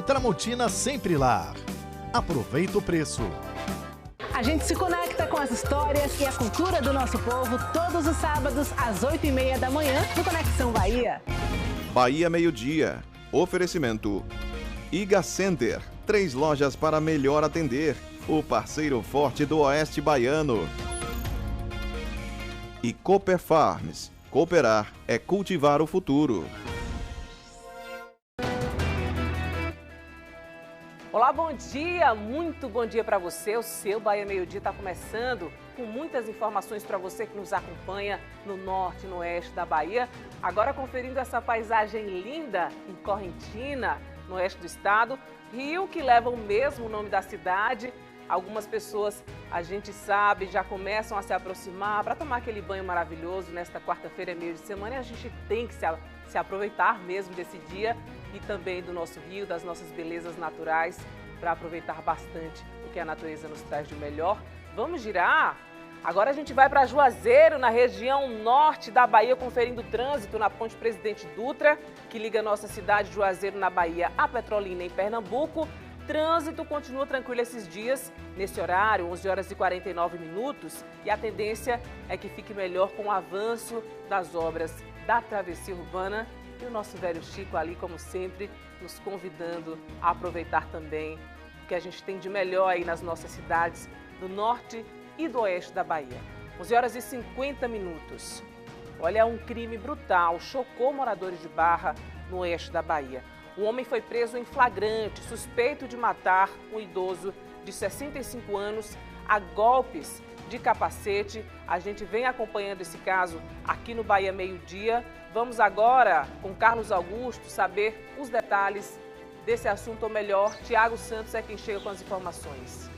Tramontina Sempre Lar. Aproveita o preço. A gente se conecta com as histórias e a cultura do nosso povo todos os sábados às 8h30 da manhã no Conexão Bahia. Bahia Meio-Dia. Oferecimento. Iga Center. 3 lojas para melhor atender. O parceiro forte do Oeste Baiano. E Cooper Farms. Cooperar é cultivar o futuro. Olá, bom dia, muito bom dia para você. O seu Bahia Meio-Dia está começando com muitas informações para você que nos acompanha no norte e no oeste da Bahia. Agora conferindo essa paisagem linda em Correntina, no oeste do estado. Rio que leva o mesmo nome da cidade. Algumas pessoas, a gente sabe, já começam a se aproximar para tomar aquele banho maravilhoso nesta quarta-feira, meio de semana. E a gente tem que se aproveitar mesmo desse dia e também do nosso rio, das nossas belezas naturais, para aproveitar bastante o que a natureza nos traz de melhor. Vamos girar? Agora a gente vai para Juazeiro, na região norte da Bahia, conferindo trânsito na ponte Presidente Dutra, que liga a nossa cidade de Juazeiro, na Bahia, a Petrolina, em Pernambuco. Trânsito continua tranquilo esses dias, nesse horário, 11h49, e a tendência é que fique melhor com o avanço das obras da travessia urbana e o nosso velho Chico ali, como sempre, nos convidando a aproveitar também o que a gente tem de melhor aí nas nossas cidades do norte e do oeste da Bahia. 11h50. Olha, um crime brutal chocou moradores de Barra, no oeste da Bahia. Um homem foi preso em flagrante, suspeito de matar um idoso de 65 anos a golpes de capacete. A gente vem acompanhando esse caso aqui no Bahia Meio-Dia. Vamos agora, com Carlos Augusto, saber os detalhes desse assunto, ou melhor, Tiago Santos é quem chega com as informações.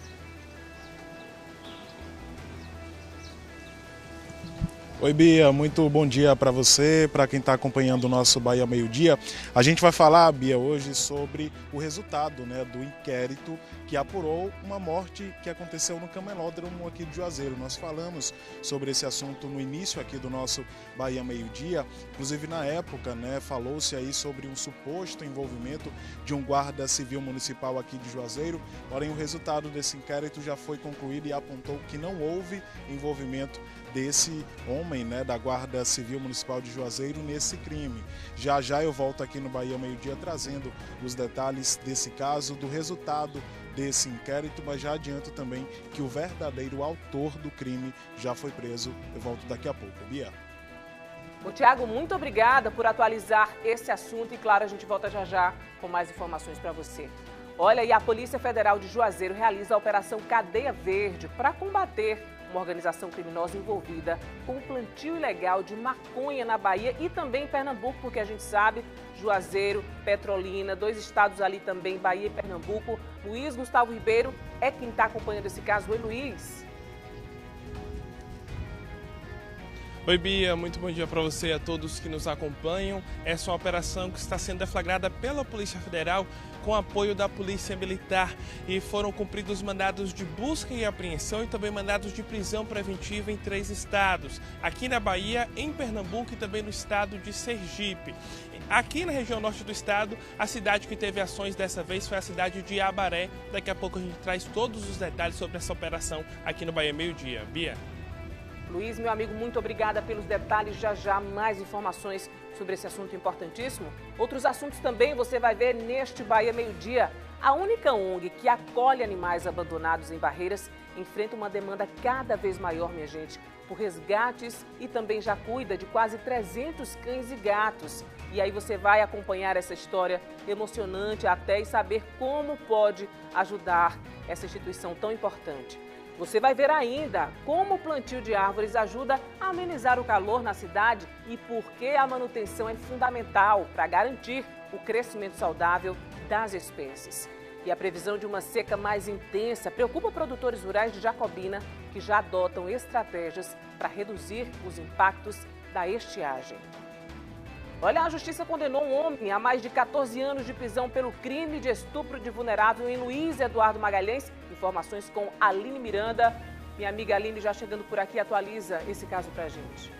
Oi, Bia, muito bom dia para você, para quem está acompanhando o nosso Bahia Meio-Dia. A gente vai falar, Bia, hoje sobre o resultado, do inquérito que apurou uma morte que aconteceu no camelódromo aqui de Juazeiro. Nós falamos sobre esse assunto no início aqui do nosso Bahia Meio-Dia. Inclusive, na época, falou-se aí sobre um suposto envolvimento de um guarda civil municipal aqui de Juazeiro. Porém, o resultado desse inquérito já foi concluído e apontou que não houve envolvimento desse homem, da Guarda Civil Municipal de Juazeiro nesse crime. Já já eu volto aqui no Bahia Meio-Dia trazendo os detalhes desse caso, do resultado desse inquérito, mas já adianto também que o verdadeiro autor do crime já foi preso. Eu volto daqui a pouco. Bia. Ô, Tiago, muito obrigada por atualizar esse assunto e, claro, a gente volta já já com mais informações para você. Olha, e a Polícia Federal de Juazeiro realiza a Operação Cadeia Verde para combater uma organização criminosa envolvida com o plantio ilegal de maconha na Bahia e também em Pernambuco, porque a gente sabe, Juazeiro, Petrolina, 2 estados ali também, Bahia e Pernambuco. Luiz Gustavo Ribeiro é quem está acompanhando esse caso. Oi, Luiz. Oi, Bia, muito bom dia para você e a todos que nos acompanham. Essa é uma operação que está sendo deflagrada pela Polícia Federal com apoio da Polícia Militar e foram cumpridos mandados de busca e apreensão e também mandados de prisão preventiva em 3 estados, aqui na Bahia, em Pernambuco e também no estado de Sergipe. Aqui na região norte do estado, a cidade que teve ações dessa vez foi a cidade de Abaré. Daqui a pouco a gente traz todos os detalhes sobre essa operação aqui no Bahia Meio-Dia. Bia. Luiz, meu amigo, muito obrigada pelos detalhes. Já já mais informações sobre esse assunto importantíssimo. Outros assuntos também você vai ver neste Bahia Meio-Dia. A única ONG que acolhe animais abandonados em barreiras enfrenta uma demanda cada vez maior, minha gente, por resgates e também já cuida de quase 300 cães e gatos. E aí você vai acompanhar essa história emocionante até e saber como pode ajudar essa instituição tão importante. Você vai ver ainda como o plantio de árvores ajuda a amenizar o calor na cidade e por que a manutenção é fundamental para garantir o crescimento saudável das espécies. E a previsão de uma seca mais intensa preocupa produtores rurais de Jacobina, que já adotam estratégias para reduzir os impactos da estiagem. Olha, a Justiça condenou um homem a mais de 14 anos de prisão pelo crime de estupro de vulnerável em Luiz Eduardo Magalhães. Informações com Aline Miranda. Minha amiga Aline já chegando por aqui, atualiza esse caso pra gente.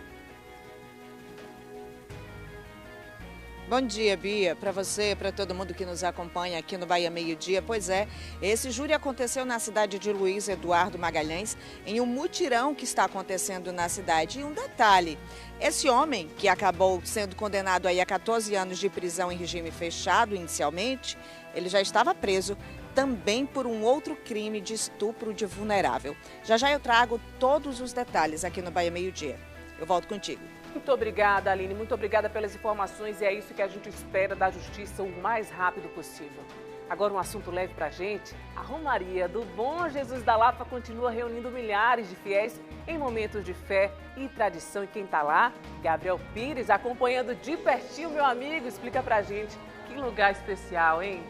Bom dia, Bia, para você, para todo mundo que nos acompanha aqui no Bahia Meio Dia. Pois é, esse júri aconteceu na cidade de Luiz Eduardo Magalhães, em um mutirão que está acontecendo na cidade. E um detalhe, esse homem, que acabou sendo condenado aí a 14 anos de prisão em regime fechado inicialmente, ele já estava preso também por um outro crime de estupro de vulnerável. Já já eu trago todos os detalhes aqui no Bahia Meio Dia. Eu volto contigo. Muito obrigada, Aline. Muito obrigada pelas informações e é isso que a gente espera da justiça o mais rápido possível. Agora um assunto leve pra gente. A Romaria do Bom Jesus da Lapa continua reunindo milhares de fiéis em momentos de fé e tradição. E quem tá lá? Gabriel Pires, acompanhando de pertinho, meu amigo. Explica pra gente que lugar especial, hein?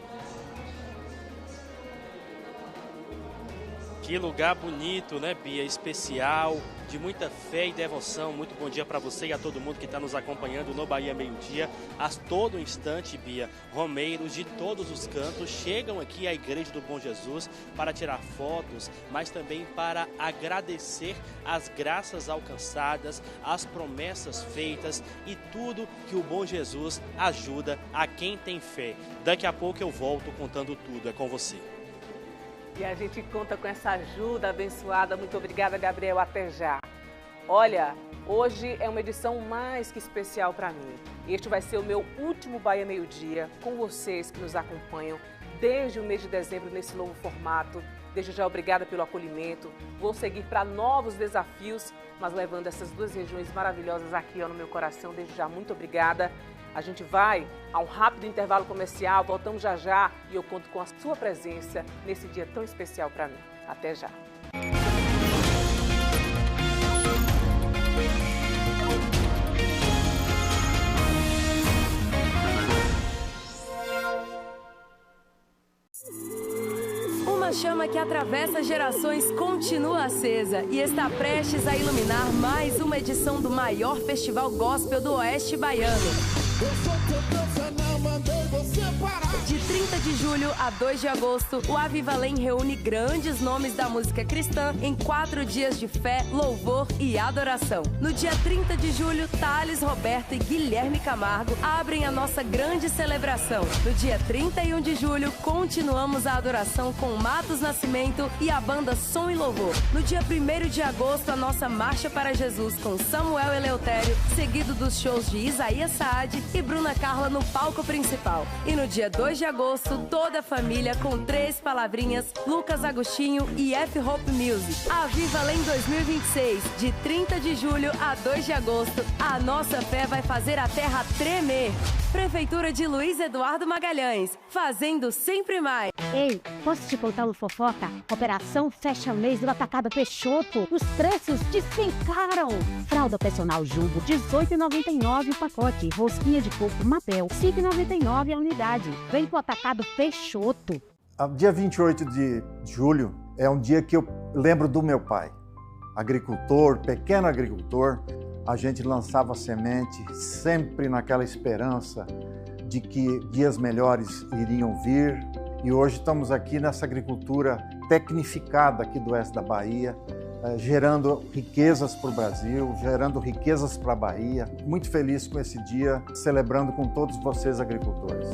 Que lugar bonito, né, Bia? Especial, de muita fé e devoção. Muito bom dia para você e a todo mundo que está nos acompanhando no Bahia Meio Dia. A todo instante, Bia, romeiros de todos os cantos chegam aqui à Igreja do Bom Jesus para tirar fotos, mas também para agradecer as graças alcançadas, as promessas feitas e tudo que o Bom Jesus ajuda a quem tem fé. Daqui a pouco eu volto contando tudo. É com você. E a gente conta com essa ajuda abençoada. Muito obrigada, Gabriel. Até já. Olha, hoje é uma edição mais que especial para mim. Este vai ser o meu último Bahia Meio Dia com vocês que nos acompanham desde o mês de dezembro nesse novo formato. Desde já, obrigada pelo acolhimento. Vou seguir para novos desafios, mas levando essas duas regiões maravilhosas aqui no meu coração. Desde já, muito obrigada. A gente vai a um rápido intervalo comercial, voltamos já já e eu conto com a sua presença nesse dia tão especial para mim. Até já. Uma chama que atravessa gerações continua acesa e está prestes a iluminar mais uma edição do maior festival gospel do Oeste Baiano. De 30 de julho a 2 de agosto, o Avivalém reúne grandes nomes da música cristã em 4 dias de fé, louvor e adoração. No dia 30 de julho, Thales Roberto e Guilherme Camargo abrem a nossa grande celebração. No dia 31 de julho, continuamos a adoração com Matos Nascimento e a banda Som e Louvor. No dia 1º de agosto, a nossa Marcha para Jesus com Samuel Eleutério, seguido dos shows de Isaías Saad e Bruna Carla no palco principal. E no dia 2 de agosto, toda a família com 3 palavrinhas, Lucas Agostinho e F-Hope Music. Avivalém 2026, de 30 de julho a 2 de agosto, a nossa fé vai fazer a terra tremer. Prefeitura de Luiz Eduardo Magalhães, fazendo sempre mais. Ei, posso te contar uma fofoca? Operação Fecha Mês do Atacado Peixoto. Os preços despencaram. Fralda personal Jumbo, R$ 18,99 o pacote. Rosquinha de coco Mapel, R$ 5,99 a unidade. Vem pro Atacado Peixoto. Dia 28 de julho é um dia que eu lembro do meu pai. Agricultor, pequeno agricultor. A gente lançava semente sempre naquela esperança de que dias melhores iriam vir. E hoje estamos aqui nessa agricultura tecnificada aqui do oeste da Bahia, gerando riquezas para o Brasil, gerando riquezas para a Bahia. Muito feliz com esse dia, celebrando com todos vocês agricultores.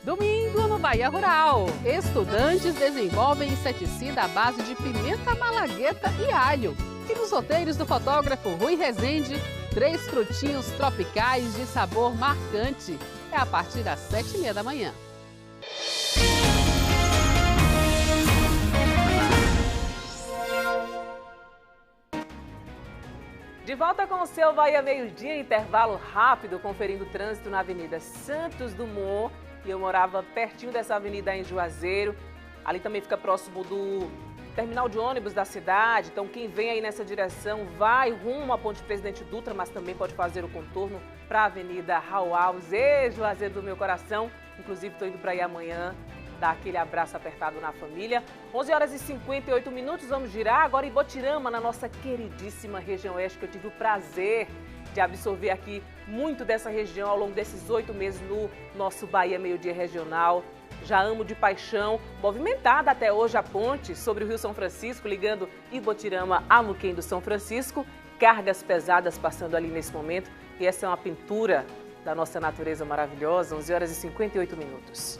Domingo no Bahia Rural. Estudantes desenvolvem inseticida à base de pimenta malagueta e alho. E nos roteiros do fotógrafo Rui Rezende, 3 frutinhos tropicais de sabor marcante. É a partir das 7h30 da manhã. De volta com o seu Bahia Meio Dia, intervalo rápido, conferindo o trânsito na Avenida Santos Dumont. E eu morava pertinho dessa avenida em Juazeiro. Ali também fica próximo do terminal de ônibus da cidade. Então quem vem aí nessa direção vai rumo à Ponte Presidente Dutra, mas também pode fazer o contorno para a Avenida Raul Alves. E Juazeiro do meu coração. Inclusive estou indo para aí amanhã dar aquele abraço apertado na família. 11h58, vamos girar agora em Botirama, na nossa queridíssima região oeste, que eu tive o prazer de absorver aqui muito dessa região ao longo desses 8 meses no nosso Bahia Meio Dia Regional. Já amo de paixão, movimentada até hoje a ponte sobre o Rio São Francisco, ligando Ibotirama a Muquem do São Francisco. Cargas pesadas passando ali nesse momento. e essa é uma pintura da nossa natureza maravilhosa, 11 horas e 58 minutos.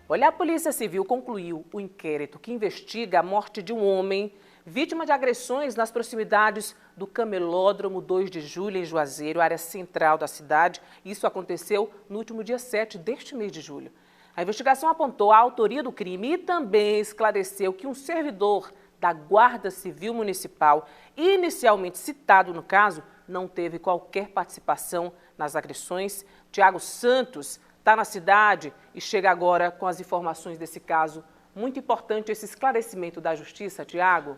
Olha, a Polícia Civil concluiu o inquérito que investiga a morte de um homem vítima de agressões nas proximidades do Camelódromo 2 de Julho, em Juazeiro, área central da cidade. Isso aconteceu no último dia 7 deste mês de julho. A investigação apontou a autoria do crime e também esclareceu que um servidor da Guarda Civil Municipal, inicialmente citado no caso, não teve qualquer participação nas agressões. Tiago Santos está na cidade e chega agora com as informações desse caso. Muito importante esse esclarecimento da Justiça, Tiago.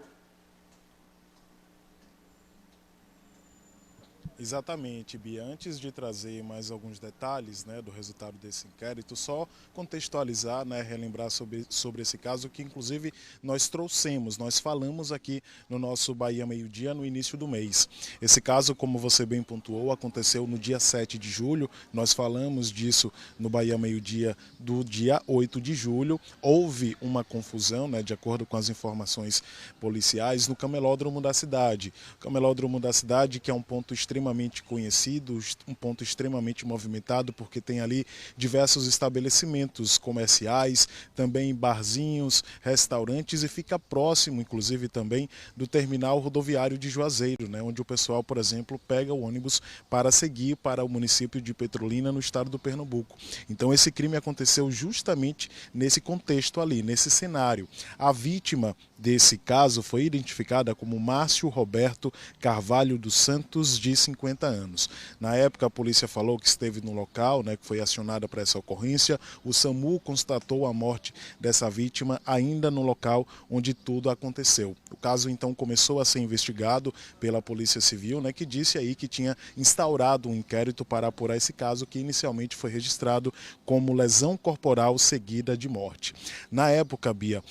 Exatamente, Bia. Antes de trazer mais alguns detalhes, né, do resultado desse inquérito, só contextualizar, né, relembrar sobre esse caso que inclusive nós falamos aqui no nosso Bahia Meio Dia no início do mês. Esse caso, como você bem pontuou, aconteceu no dia 7 de julho, nós falamos disso no Bahia Meio Dia do dia 8 de julho. Houve uma confusão, né, de acordo com as informações policiais, no Camelódromo da cidade. O Camelódromo da cidade, que é um ponto extremamente conhecido, um ponto extremamente movimentado, porque tem ali diversos estabelecimentos comerciais, também barzinhos, restaurantes, e fica próximo, inclusive, também do terminal rodoviário de Juazeiro, né, onde o pessoal, por exemplo, pega o ônibus para seguir para o município de Petrolina, no estado do Pernambuco. Então, esse crime aconteceu justamente nesse contexto ali, nesse cenário. A vítima desse caso foi identificada como Márcio Roberto Carvalho dos Santos, de 50 anos. Na época, a polícia falou que esteve no local, né, que foi acionada para essa ocorrência. O SAMU constatou a morte dessa vítima ainda no local onde tudo aconteceu. O caso, então, começou a ser investigado pela Polícia Civil, né, que disse aí que tinha instaurado um inquérito para apurar esse caso, que inicialmente foi registrado como lesão corporal seguida de morte. Na época, Bia,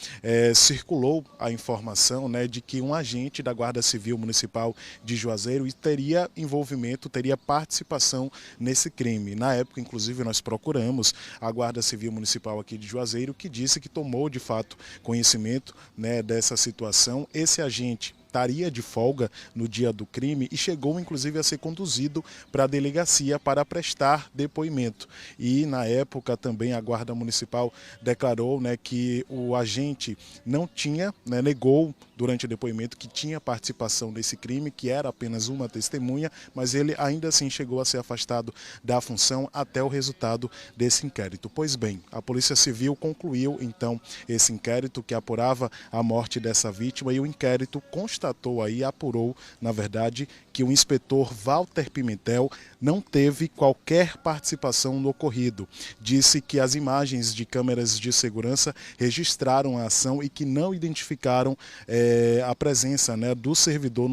circulou a informação, né, de que um agente da Guarda Civil Municipal de Juazeiro teria envolvimento, teria participação nesse crime. Na época, inclusive, nós procuramos a Guarda Civil Municipal aqui de Juazeiro, que disse que tomou, de fato, conhecimento, né, dessa situação. Esse agente estaria de folga no dia do crime e chegou, inclusive, a ser conduzido para a delegacia para prestar depoimento. E, na época, também a Guarda Municipal declarou, né, que o agente não tinha, né, negou durante o depoimento que tinha participação nesse crime, que era apenas uma testemunha, mas ele ainda assim chegou a ser afastado da função até o resultado desse inquérito. Pois bem, a Polícia Civil concluiu, então, esse inquérito que apurava a morte dessa vítima, e o inquérito constatou aí, apurou, na verdade, que o inspetor Walter Pimentel não teve qualquer participação no ocorrido. Disse que as imagens de câmeras de segurança registraram a ação e que não identificaram a presença, né, do servidor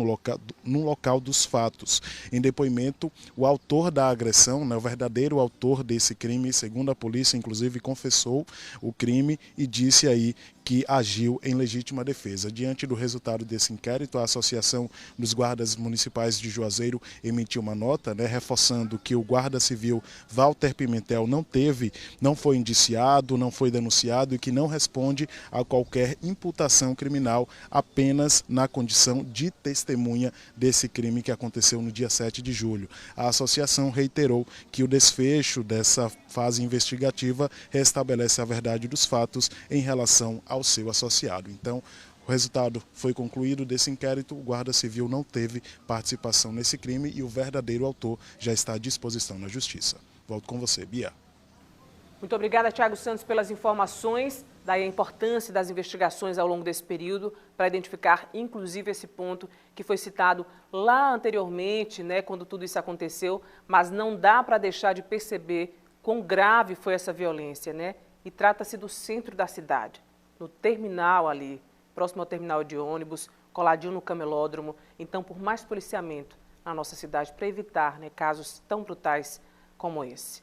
no local dos fatos. Em depoimento, o autor da agressão, né, o verdadeiro autor desse crime, segundo a polícia, inclusive confessou o crime e disse aí que agiu em legítima defesa. Diante do resultado desse inquérito, a Associação dos Guardas Municipais de Juazeiro emitiu uma nota, né, reforçando que o guarda civil Walter Pimentel não foi indiciado, não foi denunciado e que não responde a qualquer imputação criminal, apenas na condição de testemunha desse crime que aconteceu no dia 7 de julho. A associação reiterou que o desfecho dessa fase investigativa restabelece a verdade dos fatos em relação ao seu associado. Então, o resultado foi concluído desse inquérito, o Guarda Civil não teve participação nesse crime e o verdadeiro autor já está à disposição na Justiça. Volto com você, Bia. Muito obrigada, Tiago Santos, pelas informações. Daí a importância das investigações ao longo desse período para identificar, inclusive, esse ponto que foi citado lá anteriormente, né, quando tudo isso aconteceu, mas não dá para deixar de perceber quão grave foi essa violência, né? E trata-se do centro da cidade, no terminal ali, próximo ao terminal de ônibus, coladinho no Camelódromo. Então, por mais policiamento na nossa cidade para evitar, né, casos tão brutais como esse.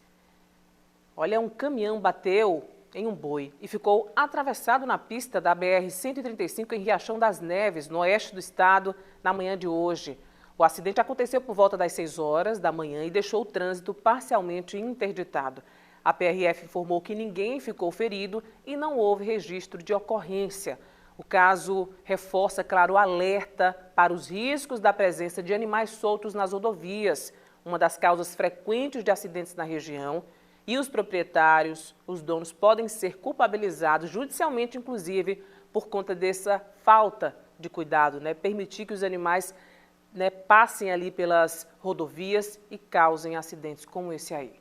Olha, um caminhão bateu em um boi e ficou atravessado na pista da BR-135 em Riachão das Neves, no oeste do estado, na manhã de hoje. O acidente aconteceu por volta das 6 horas da manhã e deixou o trânsito parcialmente interditado. A PRF informou que ninguém ficou ferido e não houve registro de ocorrência. O caso reforça, claro, o alerta para os riscos da presença de animais soltos nas rodovias. uma das causas frequentes de acidentes na região, e os proprietários, os donos, podem ser culpabilizados judicialmente, inclusive, por conta dessa falta de cuidado, né? Permitir que os animais, né, passem ali pelas rodovias e causem acidentes como esse aí.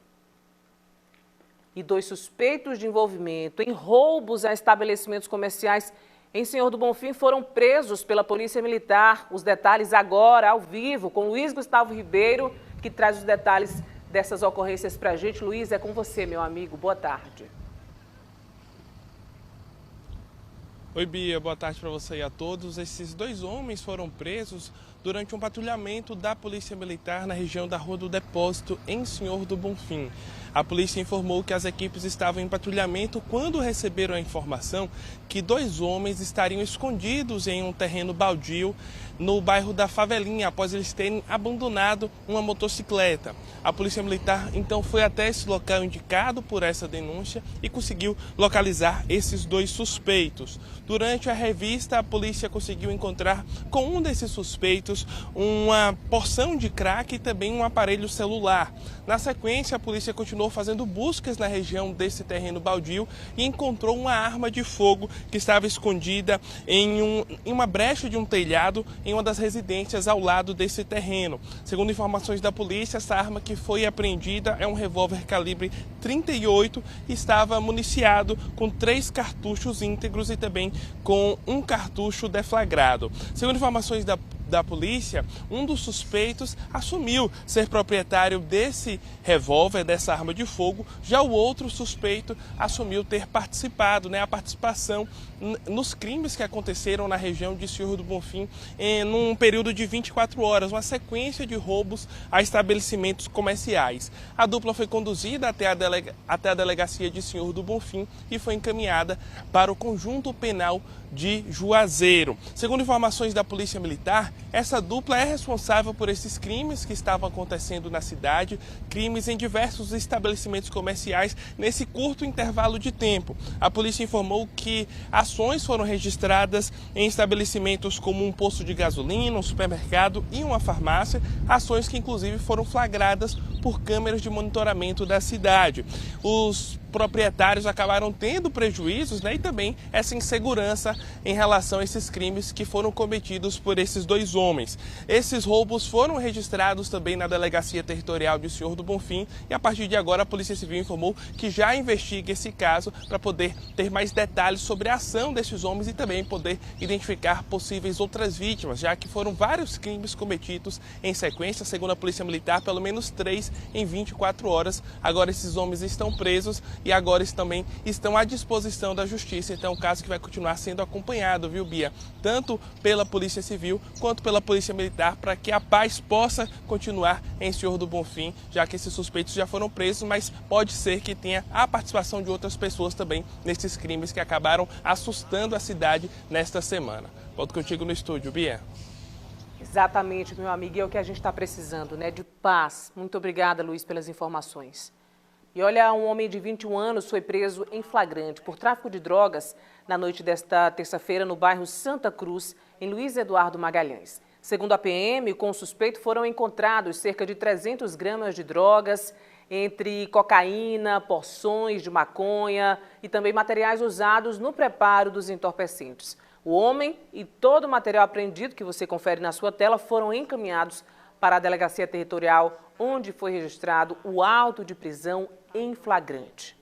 E 2 suspeitos de envolvimento em roubos a estabelecimentos comerciais em Senhor do Bonfim foram presos pela Polícia Militar. Os detalhes agora, ao vivo, com Luiz Gustavo Ribeiro, que traz os detalhes dessas ocorrências para a gente. Luiz, é com você, meu amigo. Boa tarde. Oi, Bia. Boa tarde para você e a todos. Esses 2 homens foram presos durante um patrulhamento da Polícia Militar na região da Rua do Depósito, em Senhor do Bonfim. A polícia informou que as equipes estavam em patrulhamento quando receberam a informação que 2 homens estariam escondidos em um terreno baldio no bairro da Favelinha, após eles terem abandonado uma motocicleta. A Polícia Militar então foi até esse local indicado por essa denúncia e conseguiu localizar esses 2 suspeitos. Durante a revista, a polícia conseguiu encontrar com um desses suspeitos uma porção de crack e também um aparelho celular. Na sequência, a polícia continuou fazendo buscas na região desse terreno baldio e encontrou uma arma de fogo que estava escondida em uma brecha de um telhado em uma das residências ao lado desse terreno. Segundo informações da polícia, essa arma que foi apreendida é um revólver calibre 38 e estava municiado com 3 cartuchos íntegros e também com um cartucho deflagrado. Segundo informações da polícia, um dos suspeitos assumiu ser proprietário desse revólver, dessa arma de fogo. Já o outro suspeito assumiu ter participado, a participação nos crimes que aconteceram na região de Senhor do Bonfim num período de 24 horas, uma sequência de roubos a estabelecimentos comerciais. A dupla foi conduzida até a delegacia de Senhor do Bonfim e foi encaminhada para o Conjunto Penal de Juazeiro. Segundo informações da Polícia Militar, essa dupla é responsável por esses crimes que estavam acontecendo na cidade, crimes em diversos estabelecimentos comerciais nesse curto intervalo de tempo. A polícia informou que ações foram registradas em estabelecimentos como um posto de gasolina, um supermercado e uma farmácia, ações que inclusive foram flagradas por câmeras de monitoramento da cidade. Os proprietários acabaram tendo prejuízos, e também essa insegurança em relação a esses crimes que foram cometidos por esses 2 homens. Esses roubos foram registrados também na Delegacia Territorial de Senhor do Bonfim e a partir de agora a Polícia Civil informou que já investiga esse caso para poder ter mais detalhes sobre a ação desses homens e também poder identificar possíveis outras vítimas, já que foram vários crimes cometidos em sequência, segundo a Polícia Militar, pelo menos 3 em 24 horas. Agora esses homens estão presos e agora também estão à disposição da Justiça. Então é um caso que vai continuar sendo acompanhado, viu, Bia? Tanto pela Polícia Civil quanto pela Polícia Militar, para que a paz possa continuar em Senhor do Bonfim, já que esses suspeitos já foram presos, mas pode ser que tenha a participação de outras pessoas também nesses crimes que acabaram assustando a cidade nesta semana. Volto contigo no estúdio, Bia. Exatamente, meu amigo, é o que a gente está precisando, de paz. Muito obrigada, Luiz, pelas informações. E olha, um homem de 21 anos foi preso em flagrante por tráfico de drogas na noite desta terça-feira no bairro Santa Cruz, em Luiz Eduardo Magalhães. Segundo a PM, com o suspeito foram encontrados cerca de 300 gramas de drogas, entre cocaína, porções de maconha e também materiais usados no preparo dos entorpecentes. O homem e todo o material apreendido que você confere na sua tela foram encaminhados para a Delegacia Territorial, onde foi registrado o auto de prisão em flagrante.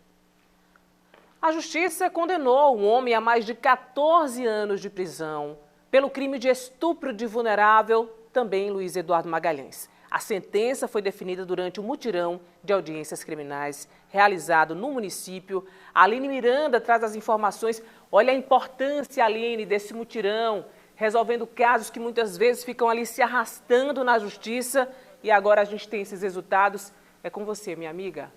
A Justiça condenou um homem a mais de 14 anos de prisão pelo crime de estupro de vulnerável, também em Luiz Eduardo Magalhães. A sentença foi definida durante um mutirão de audiências criminais realizado no município. A Aline Miranda traz as informações. Olha a importância, Aline, desse mutirão, resolvendo casos que muitas vezes ficam ali se arrastando na Justiça. E agora a gente tem esses resultados. É com você, minha amiga.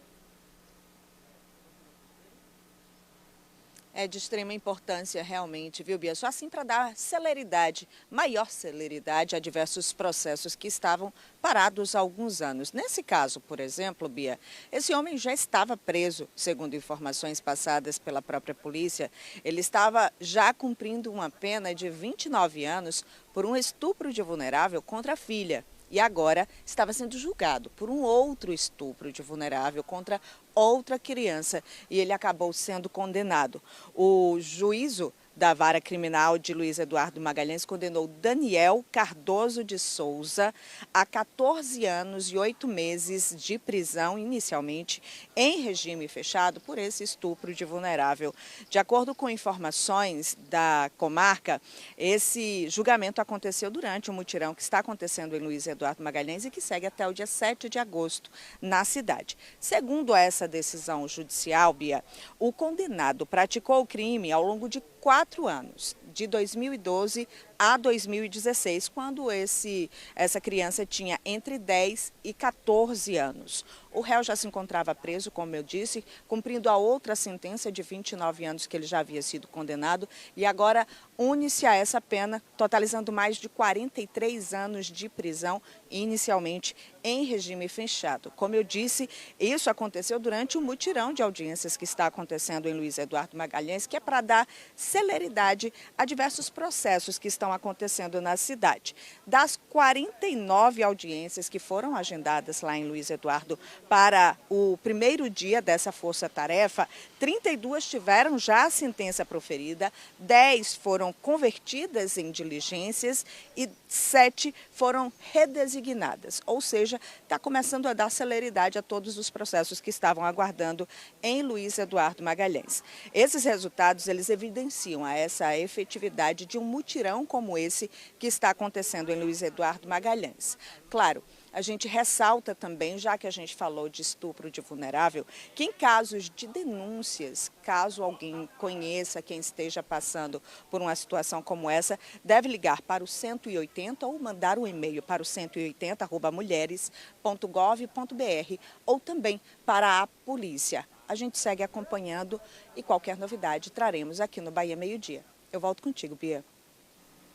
É de extrema importância realmente, viu, Bia? Só assim para dar celeridade, maior celeridade a diversos processos que estavam parados há alguns anos. Nesse caso, por exemplo, Bia, esse homem já estava preso, segundo informações passadas pela própria polícia. Ele estava já cumprindo uma pena de 29 anos por um estupro de vulnerável contra a filha. e agora estava sendo julgado por um outro estupro de vulnerável contra outra criança e ele acabou sendo condenado. O juízo da Vara Criminal de Luiz Eduardo Magalhães condenou Daniel Cardoso de Souza a 14 anos e 8 meses de prisão, inicialmente em regime fechado, por esse estupro de vulnerável. De acordo com informações da comarca, esse julgamento aconteceu durante um mutirão que está acontecendo em Luiz Eduardo Magalhães e que segue até o dia 7 de agosto na cidade. Segundo essa decisão judicial, Bia, o condenado praticou o crime ao longo de 4 anos, de 2012 a 2016, quando essa criança tinha entre 10 e 14 anos. O réu já se encontrava preso, como eu disse, cumprindo a outra sentença de 29 anos que ele já havia sido condenado e agora une-se a essa pena, totalizando mais de 43 anos de prisão, inicialmente em regime fechado. Como eu disse, isso aconteceu durante um mutirão de audiências que está acontecendo em Luiz Eduardo Magalhães, que é para dar celeridade a diversos processos que estão acontecendo na cidade. Das 49 audiências que foram agendadas lá em Luiz Eduardo para o primeiro dia dessa força-tarefa, 32 tiveram já a sentença proferida, 10 foram convertidas em diligências e 7 foram redesignadas. Ou seja, está começando a dar celeridade a todos os processos que estavam aguardando em Luiz Eduardo Magalhães. Esses resultados, eles evidenciam essa efetividade de um mutirão como esse que está acontecendo em Luiz Eduardo Magalhães. Claro, a gente ressalta também, já que a gente falou de estupro de vulnerável, que em casos de denúncias, caso alguém conheça quem esteja passando por uma situação como essa, deve ligar para o 180 ou mandar um e-mail para o 180@mulheres.gov.br ou também para a polícia. A gente segue acompanhando e qualquer novidade traremos aqui no Bahia Meio Dia. Eu volto contigo, Bia.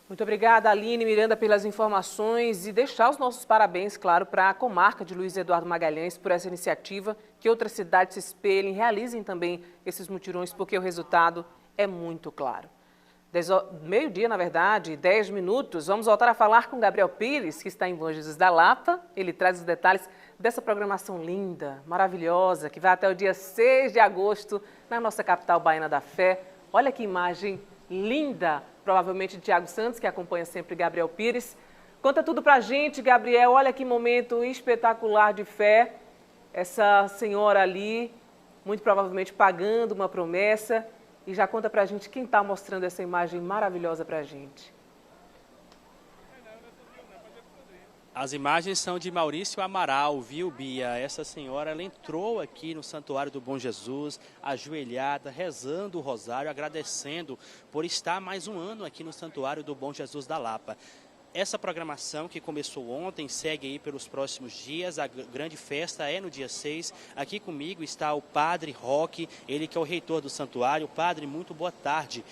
Muito obrigada, Aline Miranda, pelas informações e deixar os nossos parabéns, claro, para a comarca de Luiz Eduardo Magalhães por essa iniciativa, que outras cidades se espelhem, realizem também esses mutirões, porque o resultado é muito claro. Meio-dia, na verdade, 10 minutos, vamos voltar a falar com Gabriel Pires, que está em Bom Jesus da Lapa. Ele traz os detalhes dessa programação linda, maravilhosa, que vai até o dia 6 de agosto na nossa capital baiana da fé. Olha que imagem linda! Provavelmente de Tiago Santos, que acompanha sempre Gabriel Pires. Conta tudo pra gente, Gabriel. Olha que momento espetacular de fé. Essa senhora ali, muito provavelmente pagando uma promessa. E já conta pra gente quem está mostrando essa imagem maravilhosa pra gente. As imagens são de Maurício Amaral, viu, Bia? Essa senhora, ela entrou aqui no Santuário do Bom Jesus, ajoelhada, rezando o rosário, agradecendo por estar mais um ano aqui no Santuário do Bom Jesus da Lapa. Essa programação que começou ontem segue aí pelos próximos dias, a grande festa é no dia 6. Aqui comigo está o Padre Roque, ele que é o reitor do santuário. Padre, muito boa tarde.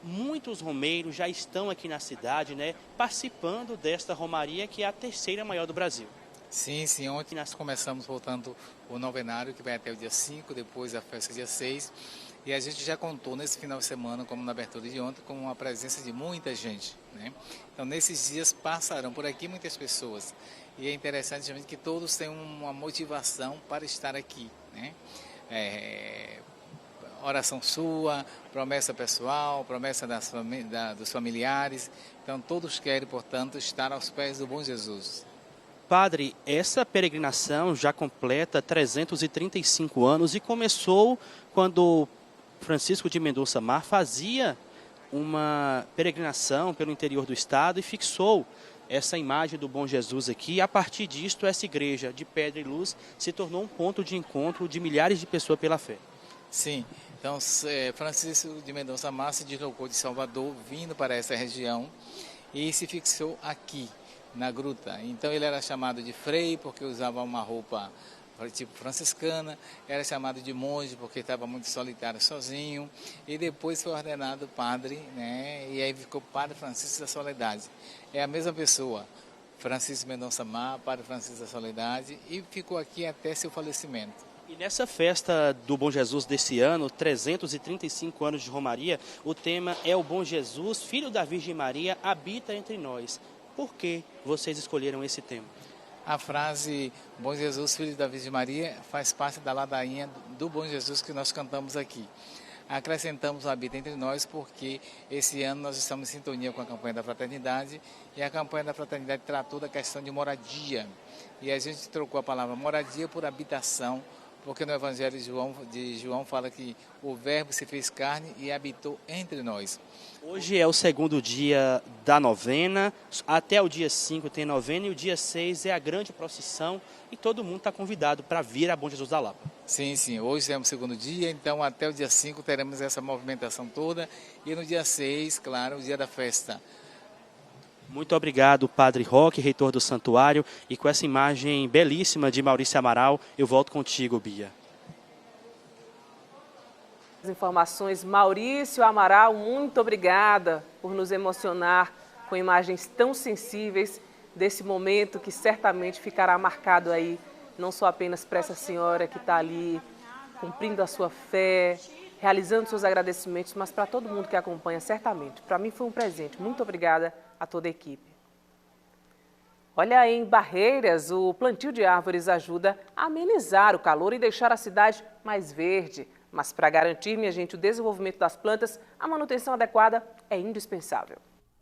Muitos romeiros já estão aqui na cidade, né, participando desta romaria, que é a terceira maior do Brasil. Sim, ontem nós começamos voltando o novenário, que vai até o dia 5, depois a festa dia 6. E a gente já contou nesse final de semana, como na abertura de ontem, com a presença de muita gente, né? Então, nesses dias passarão por aqui muitas pessoas. E é interessante que todos têm uma motivação para estar aqui, né? Oração sua, promessa pessoal, promessa dos familiares. Então, todos querem, portanto, estar aos pés do Bom Jesus. Padre, essa peregrinação já completa 335 anos e começou quando Francisco de Mendonça Mar fazia uma peregrinação pelo interior do estado e fixou essa imagem do Bom Jesus aqui. E a partir disto, essa igreja de pedra e luz se tornou um ponto de encontro de milhares de pessoas pela fé. Sim, então Francisco de Mendonça Mar se deslocou de Salvador, vindo para essa região e se fixou aqui, na gruta. Então ele era chamado de frei porque usava uma roupa tipo franciscana, era chamado de monge porque estava muito solitário, sozinho, e depois foi ordenado padre, né? E aí ficou Padre Francisco da Soledade. É a mesma pessoa, Francisco Mendonça Mar, Padre Francisco da Soledade, e ficou aqui até seu falecimento. E nessa festa do Bom Jesus desse ano, 335 anos de romaria, o tema é o Bom Jesus, Filho da Virgem Maria, habita entre nós. por que vocês escolheram esse tema? A frase Bom Jesus, Filho da Virgem Maria, faz parte da ladainha do Bom Jesus que nós cantamos aqui. Acrescentamos o Habita Entre Nós porque esse ano nós estamos em sintonia com a campanha da Fraternidade e a campanha da Fraternidade tratou da questão de moradia. E a gente trocou a palavra moradia por habitação, porque no Evangelho de João fala que o Verbo se fez carne e habitou entre nós. Hoje é o segundo dia da novena, até o dia 5 tem novena e o dia 6 é a grande procissão e todo mundo está convidado para vir a Bom Jesus da Lapa. Sim, hoje é o segundo dia, então até o dia 5 teremos essa movimentação toda e no dia 6, claro, o dia da festa. Muito obrigado, Padre Roque, reitor do santuário, e com essa imagem belíssima de Maurício Amaral, eu volto contigo, Bia. As informações, Maurício Amaral, muito obrigada por nos emocionar com imagens tão sensíveis desse momento que certamente ficará marcado aí, não só apenas para essa senhora que está ali cumprindo a sua fé, realizando seus agradecimentos, mas para todo mundo que acompanha, certamente. Para mim foi um presente. Muito obrigada a toda a equipe. Olha, em Barreiras, o plantio de árvores ajuda a amenizar o calor e deixar a cidade mais verde. Mas para garantir, minha gente, o desenvolvimento das plantas, a manutenção adequada é indispensável.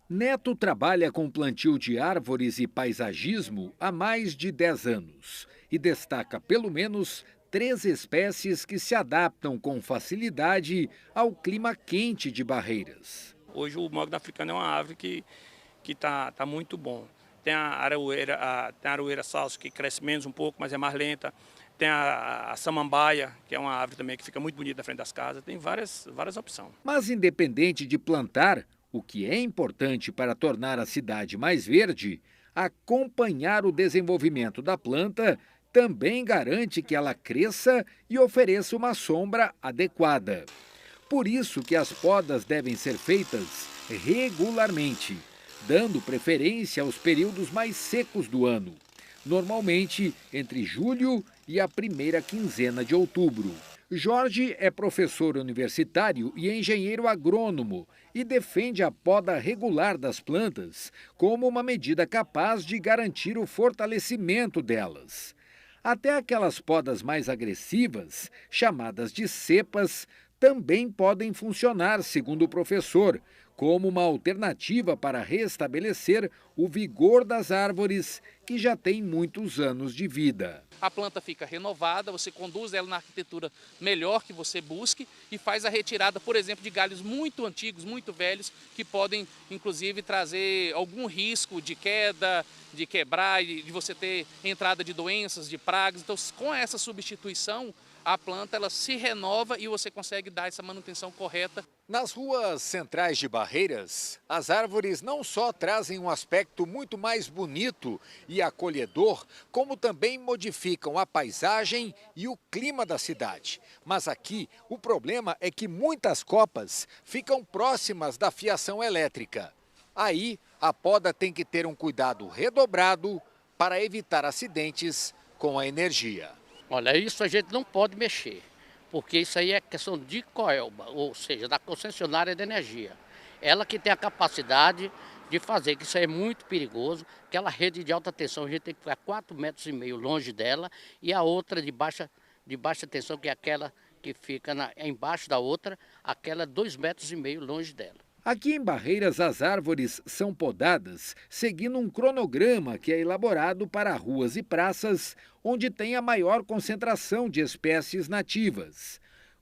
Neto trabalha com plantio de árvores e paisagismo há mais de 10 anos e destaca pelo menos 3 espécies que se adaptam com facilidade ao clima quente de Barreiras. Hoje o mogno africano é uma árvore que tá muito bom. Tem a aroeira salsa, que cresce menos um pouco, mas é mais lenta. Tem a samambaia, que é uma árvore também que fica muito bonita na frente das casas. Tem várias opções. Mas independente de plantar, o que é importante para tornar a cidade mais verde, acompanhar o desenvolvimento da planta também garante que ela cresça e ofereça uma sombra adequada. Por isso que as podas devem ser feitas regularmente, dando preferência aos períodos mais secos do ano, normalmente entre julho e a primeira quinzena de outubro. Jorge é professor universitário e engenheiro agrônomo e defende a poda regular das plantas como uma medida capaz de garantir o fortalecimento delas. Até aquelas podas mais agressivas, chamadas de cepas, também podem funcionar, segundo o professor, como uma alternativa para restabelecer o vigor das árvores que já têm muitos anos de vida. A planta fica renovada, você conduz ela na arquitetura melhor que você busque e faz a retirada, por exemplo, de galhos muito antigos, muito velhos, que podem, inclusive, trazer algum risco de queda, de quebrar, de você ter entrada de doenças, de pragas. Então, com essa substituição, a planta ela se renova e você consegue dar essa manutenção correta. Nas ruas centrais de Barreiras, as árvores não só trazem um aspecto muito mais bonito e acolhedor, como também modificam a paisagem e o clima da cidade. Mas aqui, o problema é que muitas copas ficam próximas da fiação elétrica. Aí, a poda tem que ter um cuidado redobrado para evitar acidentes com a energia. Olha, isso a gente não pode mexer, porque isso aí é questão de Coelba, ou seja, da concessionária de energia. Ela que tem a capacidade de fazer, que isso aí é muito perigoso, aquela rede de alta tensão a gente tem que ficar 4,5 metros longe dela, e a outra de baixa tensão, que é aquela que fica embaixo da outra, aquela 2,5 metros longe dela. Aqui em Barreiras, as árvores são podadas seguindo um cronograma que é elaborado para ruas e praças onde tem a maior concentração de espécies nativas.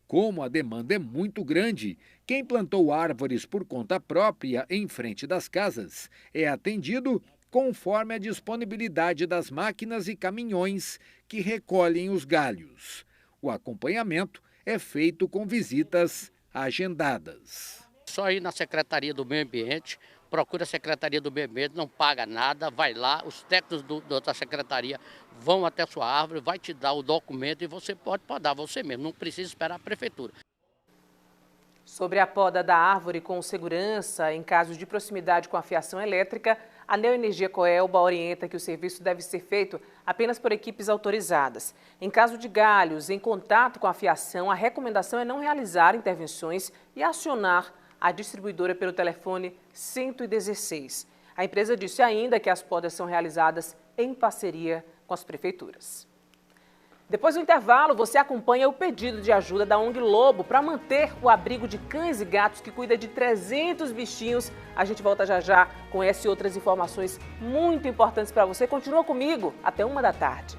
Como a demanda é muito grande, quem plantou árvores por conta própria em frente das casas é atendido conforme a disponibilidade das máquinas e caminhões que recolhem os galhos. O acompanhamento é feito com visitas agendadas. Só ir na Secretaria do Meio Ambiente, procura a Secretaria do Meio Ambiente, não paga nada, vai lá, os técnicos da Secretaria vão até a sua árvore, vai te dar o documento e você pode podar você mesmo, não precisa esperar a Prefeitura. Sobre a poda da árvore com segurança em casos de proximidade com a fiação elétrica, a Neoenergia Coelba orienta que o serviço deve ser feito apenas por equipes autorizadas. Em caso de galhos em contato com a fiação, a recomendação é não realizar intervenções e acionar a distribuidora pelo telefone 116. A empresa disse ainda que as podas são realizadas em parceria com as prefeituras. Depois do intervalo, você acompanha o pedido de ajuda da ONG Lobo para manter o abrigo de cães e gatos que cuida de 300 bichinhos. A gente volta já já com essa e outras informações muito importantes para você. Continua comigo até 13h.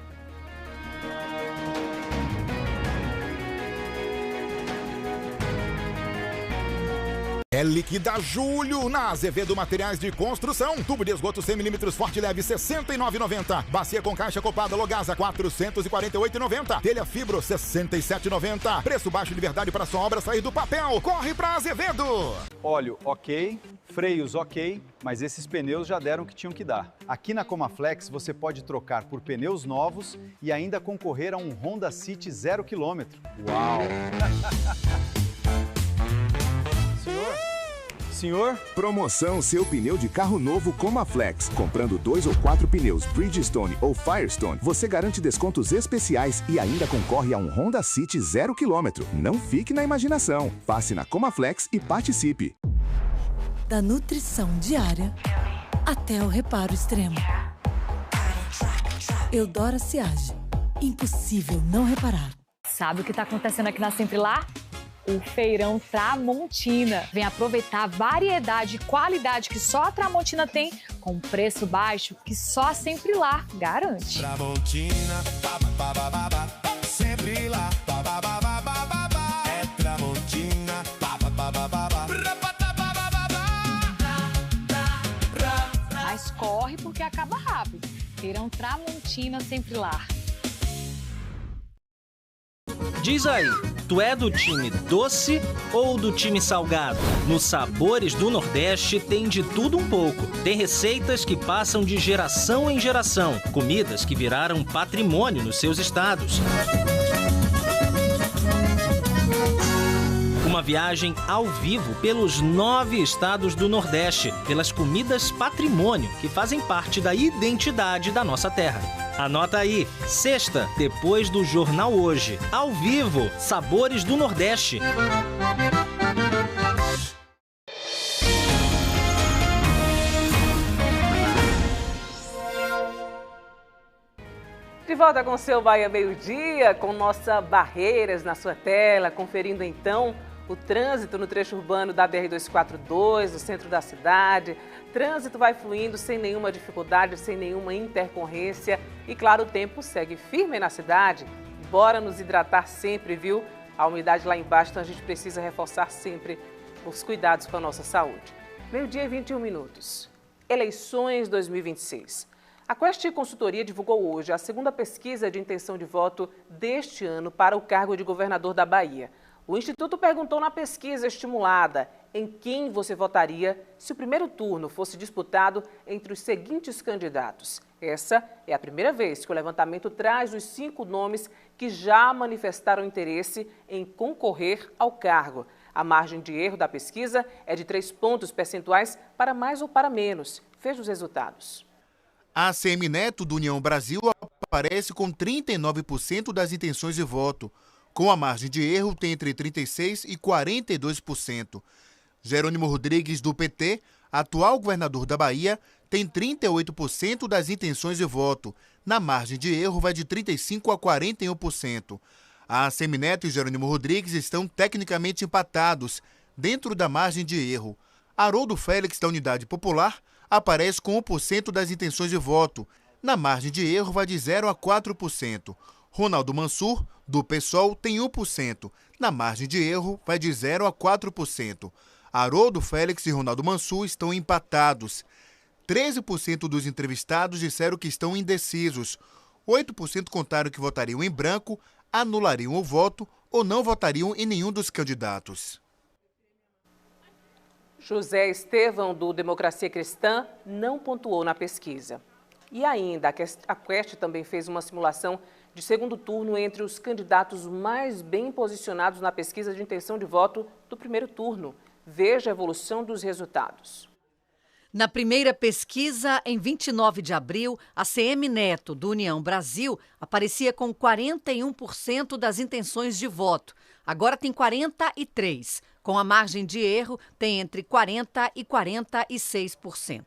É Liquida Julho na Azevedo Materiais de Construção. Tubo de esgoto 100 mm forte leve, R$ 69,90. Bacia com caixa copada Logasa, R$ 448,90. Telha Fibro, R$ 67,90. Preço baixo de verdade para sua obra sair do papel. Corre pra Azevedo! Óleo ok, freios ok, mas esses pneus já deram o que tinham que dar. Aqui na Comaflex você pode trocar por pneus novos e ainda concorrer a um Honda City 0 km. Uau! Senhor? Promoção Seu Pneu de Carro Novo Comaflex. Comprando 2 ou 4 pneus Bridgestone ou Firestone, você garante descontos especiais e ainda concorre a um Honda City 0 km. Não fique na imaginação. Passe na Comaflex e participe. Da nutrição diária até o reparo extremo. Eudora Ciage. Impossível não reparar. Sabe o que está acontecendo aqui na Sempre Lá? O Feirão Tramontina. Vem aproveitar a variedade e qualidade que só a Tramontina tem, com preço baixo que só a Sempre Lá garante. Tramontina, sempre lá, é Tramontina, Mas corre porque acaba rápido. Feirão Tramontina, Sempre Lá. Diz aí, tu é do time doce ou do time salgado? Nos Sabores do Nordeste tem de tudo um pouco. Tem receitas que passam de geração em geração, comidas que viraram patrimônio nos seus estados. Uma viagem ao vivo pelos 9 estados do Nordeste, pelas comidas patrimônio que fazem parte da identidade da nossa terra. Anota aí, sexta, depois do Jornal Hoje, ao vivo, Sabores do Nordeste. De volta com o seu Bahia Meio-Dia, com nossa Barreiras na sua tela, conferindo então o trânsito no trecho urbano da BR-242, no centro da cidade. Trânsito vai fluindo sem nenhuma dificuldade, sem nenhuma intercorrência. E claro, o tempo segue firme na cidade. Bora nos hidratar sempre, viu? A umidade lá embaixo, então a gente precisa reforçar sempre os cuidados com a nossa saúde. 12h21. Eleições 2026. A Quest Consultoria divulgou hoje a segunda pesquisa de intenção de voto deste ano para o cargo de governador da Bahia. O Instituto perguntou na pesquisa estimulada em quem você votaria se o primeiro turno fosse disputado entre os seguintes candidatos. Essa é a primeira vez que o levantamento traz os 5 nomes que já manifestaram interesse em concorrer ao cargo. A margem de erro da pesquisa é de 3 pontos percentuais para mais ou para menos. Veja os resultados. A ACM Neto, do União Brasil, aparece com 39% das intenções de voto. Com a margem de erro, tem entre 36% e 42%. Jerônimo Rodrigues, do PT, atual governador da Bahia, tem 38% das intenções de voto. Na margem de erro, vai de 35% a 41%. A ACM Neto e Jerônimo Rodrigues estão tecnicamente empatados, dentro da margem de erro. Haroldo Félix, da Unidade Popular, aparece com 1% das intenções de voto. Na margem de erro, vai de 0% a 4%. Ronaldo Mansur, do PSOL, tem 1%. Na margem de erro, vai de 0% a 4%. Haroldo Félix e Ronaldo Mansur estão empatados. 13% dos entrevistados disseram que estão indecisos. 8% contaram que votariam em branco, anulariam o voto ou não votariam em nenhum dos candidatos. José Estevão, do Democracia Cristã, não pontuou na pesquisa. E ainda, a Quest também fez uma simulação de segundo turno entre os candidatos mais bem posicionados na pesquisa de intenção de voto do primeiro turno. Veja a evolução dos resultados. Na primeira pesquisa, em 29 de abril, a ACM Neto, do União Brasil, aparecia com 41% das intenções de voto. Agora tem 43%. Com a margem de erro, tem entre 40% e 46%.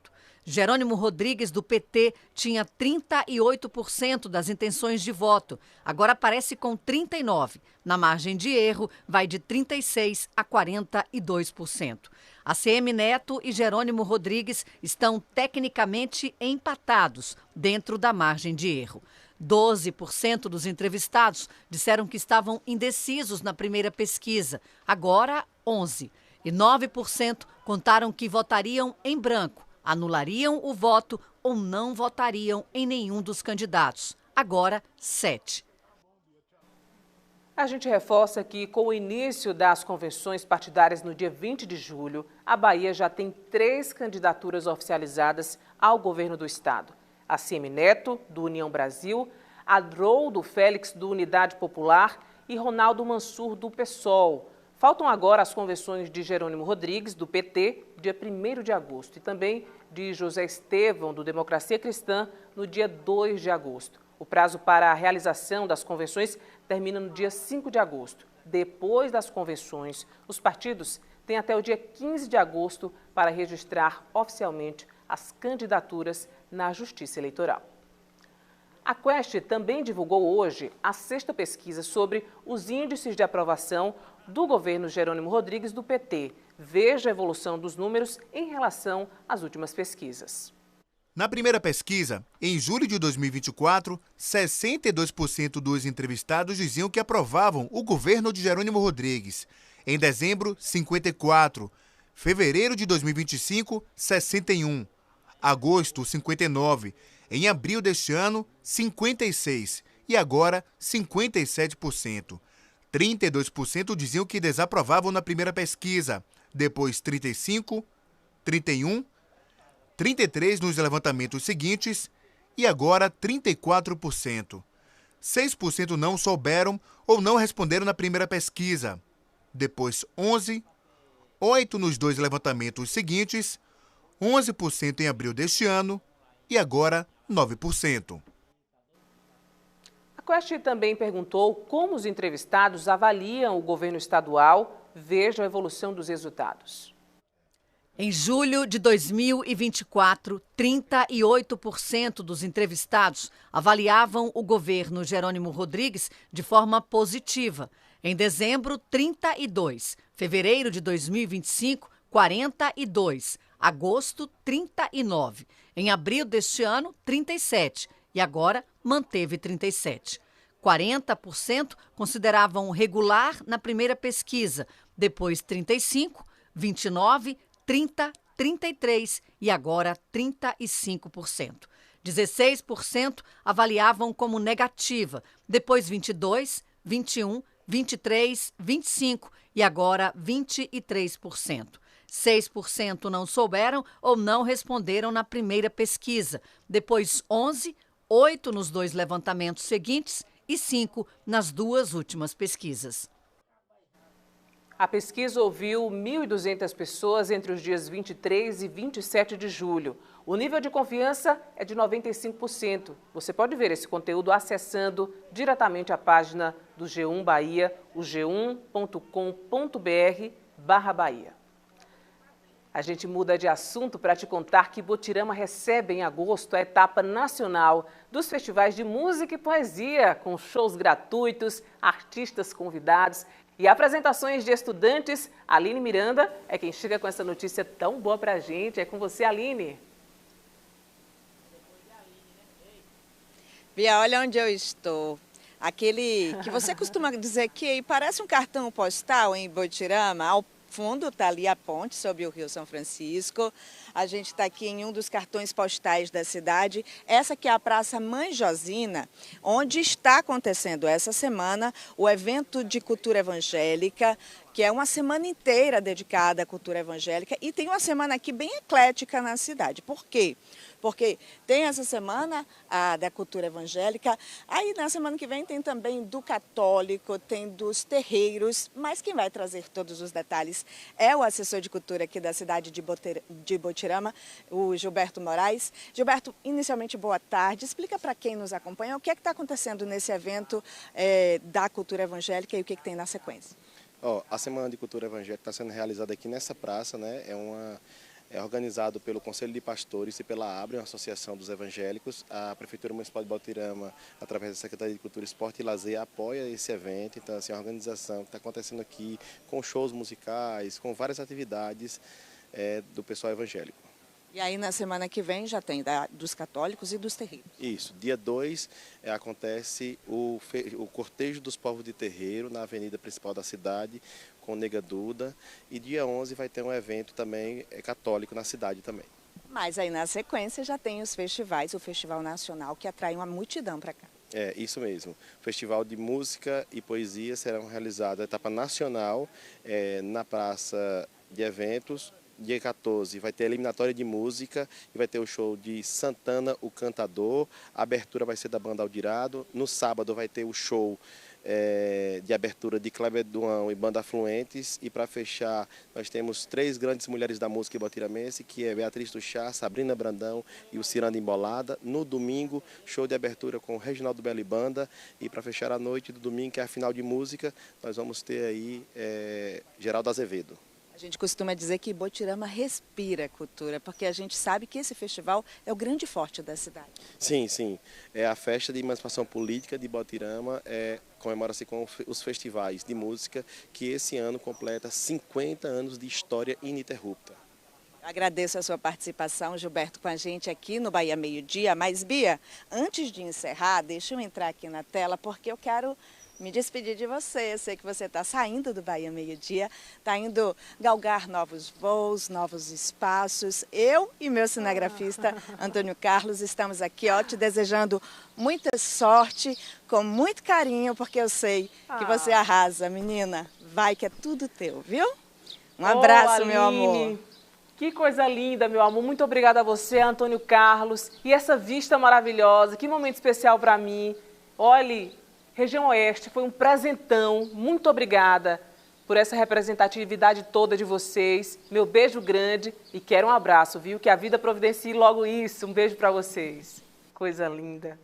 Jerônimo Rodrigues, do PT, tinha 38% das intenções de voto. Agora aparece com 39%. Na margem de erro, vai de 36% a 42%. ACM Neto e Jerônimo Rodrigues estão tecnicamente empatados dentro da margem de erro. 12% dos entrevistados disseram que estavam indecisos na primeira pesquisa, agora 11%. E 9% contaram que votariam em branco, anulariam o voto ou não votariam em nenhum dos candidatos, agora 7%. A gente reforça que, com o início das convenções partidárias no dia 20 de julho, a Bahia já tem 3 candidaturas oficializadas ao governo do estado. ACM Neto, do União Brasil, Adroaldo Félix, do Unidade Popular e Ronaldo Mansur, do PSOL. Faltam agora as convenções de Jerônimo Rodrigues, do PT, dia 1º de agosto, e também de José Estevão, do Democracia Cristã, no dia 2 de agosto. O prazo para a realização das convenções termina no dia 5 de agosto. Depois das convenções, os partidos têm até o dia 15 de agosto para registrar oficialmente as candidaturas na Justiça Eleitoral. A Quest também divulgou hoje a 6ª pesquisa sobre os índices de aprovação do governo Jerônimo Rodrigues, do PT. Veja a evolução dos números em relação às últimas pesquisas. Na primeira pesquisa, em julho de 2024, 62% dos entrevistados diziam que aprovavam o governo de Jerônimo Rodrigues. Em dezembro, 54%. Fevereiro de 2025, 61%. Agosto, 59%. Em abril deste ano, 56%. E agora, 57%. 32% diziam que desaprovavam na primeira pesquisa. Depois, 35%, 31%. 33% nos levantamentos seguintes e agora 34%. 6% não souberam ou não responderam na primeira pesquisa. Depois 11%, 8% nos 2 levantamentos seguintes, 11% em abril deste ano e agora 9%. A Quest também perguntou como os entrevistados avaliam o governo estadual. Veja a evolução dos resultados. Em julho de 2024, 38% dos entrevistados avaliavam o governo Jerônimo Rodrigues de forma positiva. Em dezembro, 32%. Fevereiro de 2025, 42%. Agosto, 39%. Em abril deste ano, 37%. E agora manteve 37%. 40% consideravam regular na primeira pesquisa. Depois, 35%, 29%. 30%, 33% e agora 35%. 16% avaliavam como negativa, depois 22%, 21%, 23%, 25% e agora 23%. 6% não souberam ou não responderam na primeira pesquisa, depois 11%, 8% nos 2 levantamentos seguintes e 5% nas 2 últimas pesquisas. A pesquisa ouviu 1.200 pessoas entre os dias 23 e 27 de julho. O nível de confiança é de 95%. Você pode ver esse conteúdo acessando diretamente a página do G1 Bahia, o g1.com.br/Bahia. A gente muda de assunto para te contar que Botirama recebe em agosto a etapa nacional dos festivais de música e poesia, com shows gratuitos, artistas convidados e apresentações de estudantes. Aline Miranda é quem chega com essa notícia tão boa pra gente. É com você, Aline. Bia, olha onde eu estou. Aquele que você costuma dizer que parece um cartão postal em Botirama. Ao fundo está ali a ponte sobre o Rio São Francisco. A gente está aqui em um dos cartões postais da cidade. Essa que é a Praça Mãe Josina, onde está acontecendo essa semana o evento de cultura evangélica, que é uma semana inteira dedicada à cultura evangélica e tem uma semana aqui bem eclética na cidade. Por quê? Porque tem essa semana da cultura evangélica, aí na semana que vem tem também do católico, tem dos terreiros, mas quem vai trazer todos os detalhes é o assessor de cultura aqui da cidade de Botirama, o Gilberto Moraes. Gilberto, inicialmente boa tarde, explica para quem nos acompanha o que é que está acontecendo nesse evento da cultura evangélica e o que tem na sequência. A Semana de Cultura Evangélica está sendo realizada aqui nessa praça, né? é organizado pelo Conselho de Pastores e pela ABRE, uma associação dos evangélicos. A Prefeitura Municipal de Botirama, através da Secretaria de Cultura, Esporte e Lazer, apoia esse evento. Então, assim, é uma organização que está acontecendo aqui com shows musicais, com várias atividades do pessoal evangélico. E aí na semana que vem já tem dos católicos e dos terreiros. Isso, dia 2 acontece o cortejo dos povos de terreiro na avenida principal da cidade, com Nega Duda, e dia 11 vai ter um evento também católico na cidade também. Mas aí na sequência já tem os festivais, o Festival Nacional, que atrai uma multidão para cá. É, isso mesmo. O Festival de Música e Poesia serão realizados a etapa nacional na Praça de Eventos. Dia 14 vai ter a eliminatória de música e vai ter o show de Santana, o Cantador. A abertura vai ser da banda Aldirado. No sábado vai ter o show de abertura de Kleber Duão e Banda Fluentes. E para fechar, nós temos 3 grandes mulheres da música botiramense, que é Beatriz Tuchá, Sabrina Brandão e o Ciranda Embolada. No domingo, show de abertura com Reginaldo Belo e Banda. E para fechar a noite do domingo, que é a final de música, nós vamos ter aí Geraldo Azevedo. A gente costuma dizer que Botirama respira cultura, porque a gente sabe que esse festival é o grande forte da cidade. Sim, sim. É a festa de emancipação política de Botirama, comemora-se com os festivais de música, que esse ano completa 50 anos de história ininterrupta. Agradeço a sua participação, Gilberto, com a gente aqui no Bahia Meio Dia. Mas, Bia, antes de encerrar, deixa eu entrar aqui na tela, porque eu quero me despedir de você. Eu sei que você está saindo do Bahia Meio Dia, está indo galgar novos voos, novos espaços. Eu e meu cinegrafista, Antônio Carlos, estamos aqui, te desejando muita sorte, com muito carinho, porque eu sei que você arrasa, menina. Vai que é tudo teu, viu? Um abraço, meu amor. Que coisa linda, meu amor. Muito obrigada a você, Antônio Carlos. E essa vista maravilhosa, que momento especial para mim. Olhe, Região Oeste, foi um presentão. Muito obrigada por essa representatividade toda de vocês. Meu beijo grande e quero um abraço, viu? Que a vida providencie logo isso. Um beijo para vocês. Coisa linda.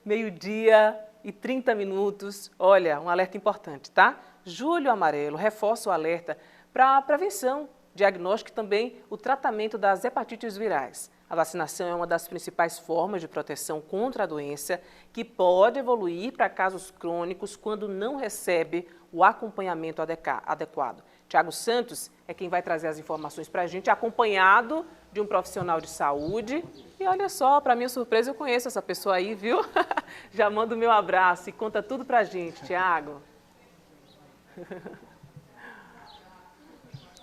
12h30. Olha, um alerta importante, tá? Julho Amarelo reforça o alerta para a prevenção, diagnóstico e também o tratamento das hepatites virais. A vacinação é uma das principais formas de proteção contra a doença, que pode evoluir para casos crônicos quando não recebe o acompanhamento adequado. Tiago Santos é quem vai trazer as informações para a gente, acompanhado de um profissional de saúde. E olha só, para minha surpresa, eu conheço essa pessoa aí, viu? Já mando o meu abraço e conta tudo para a gente, Tiago.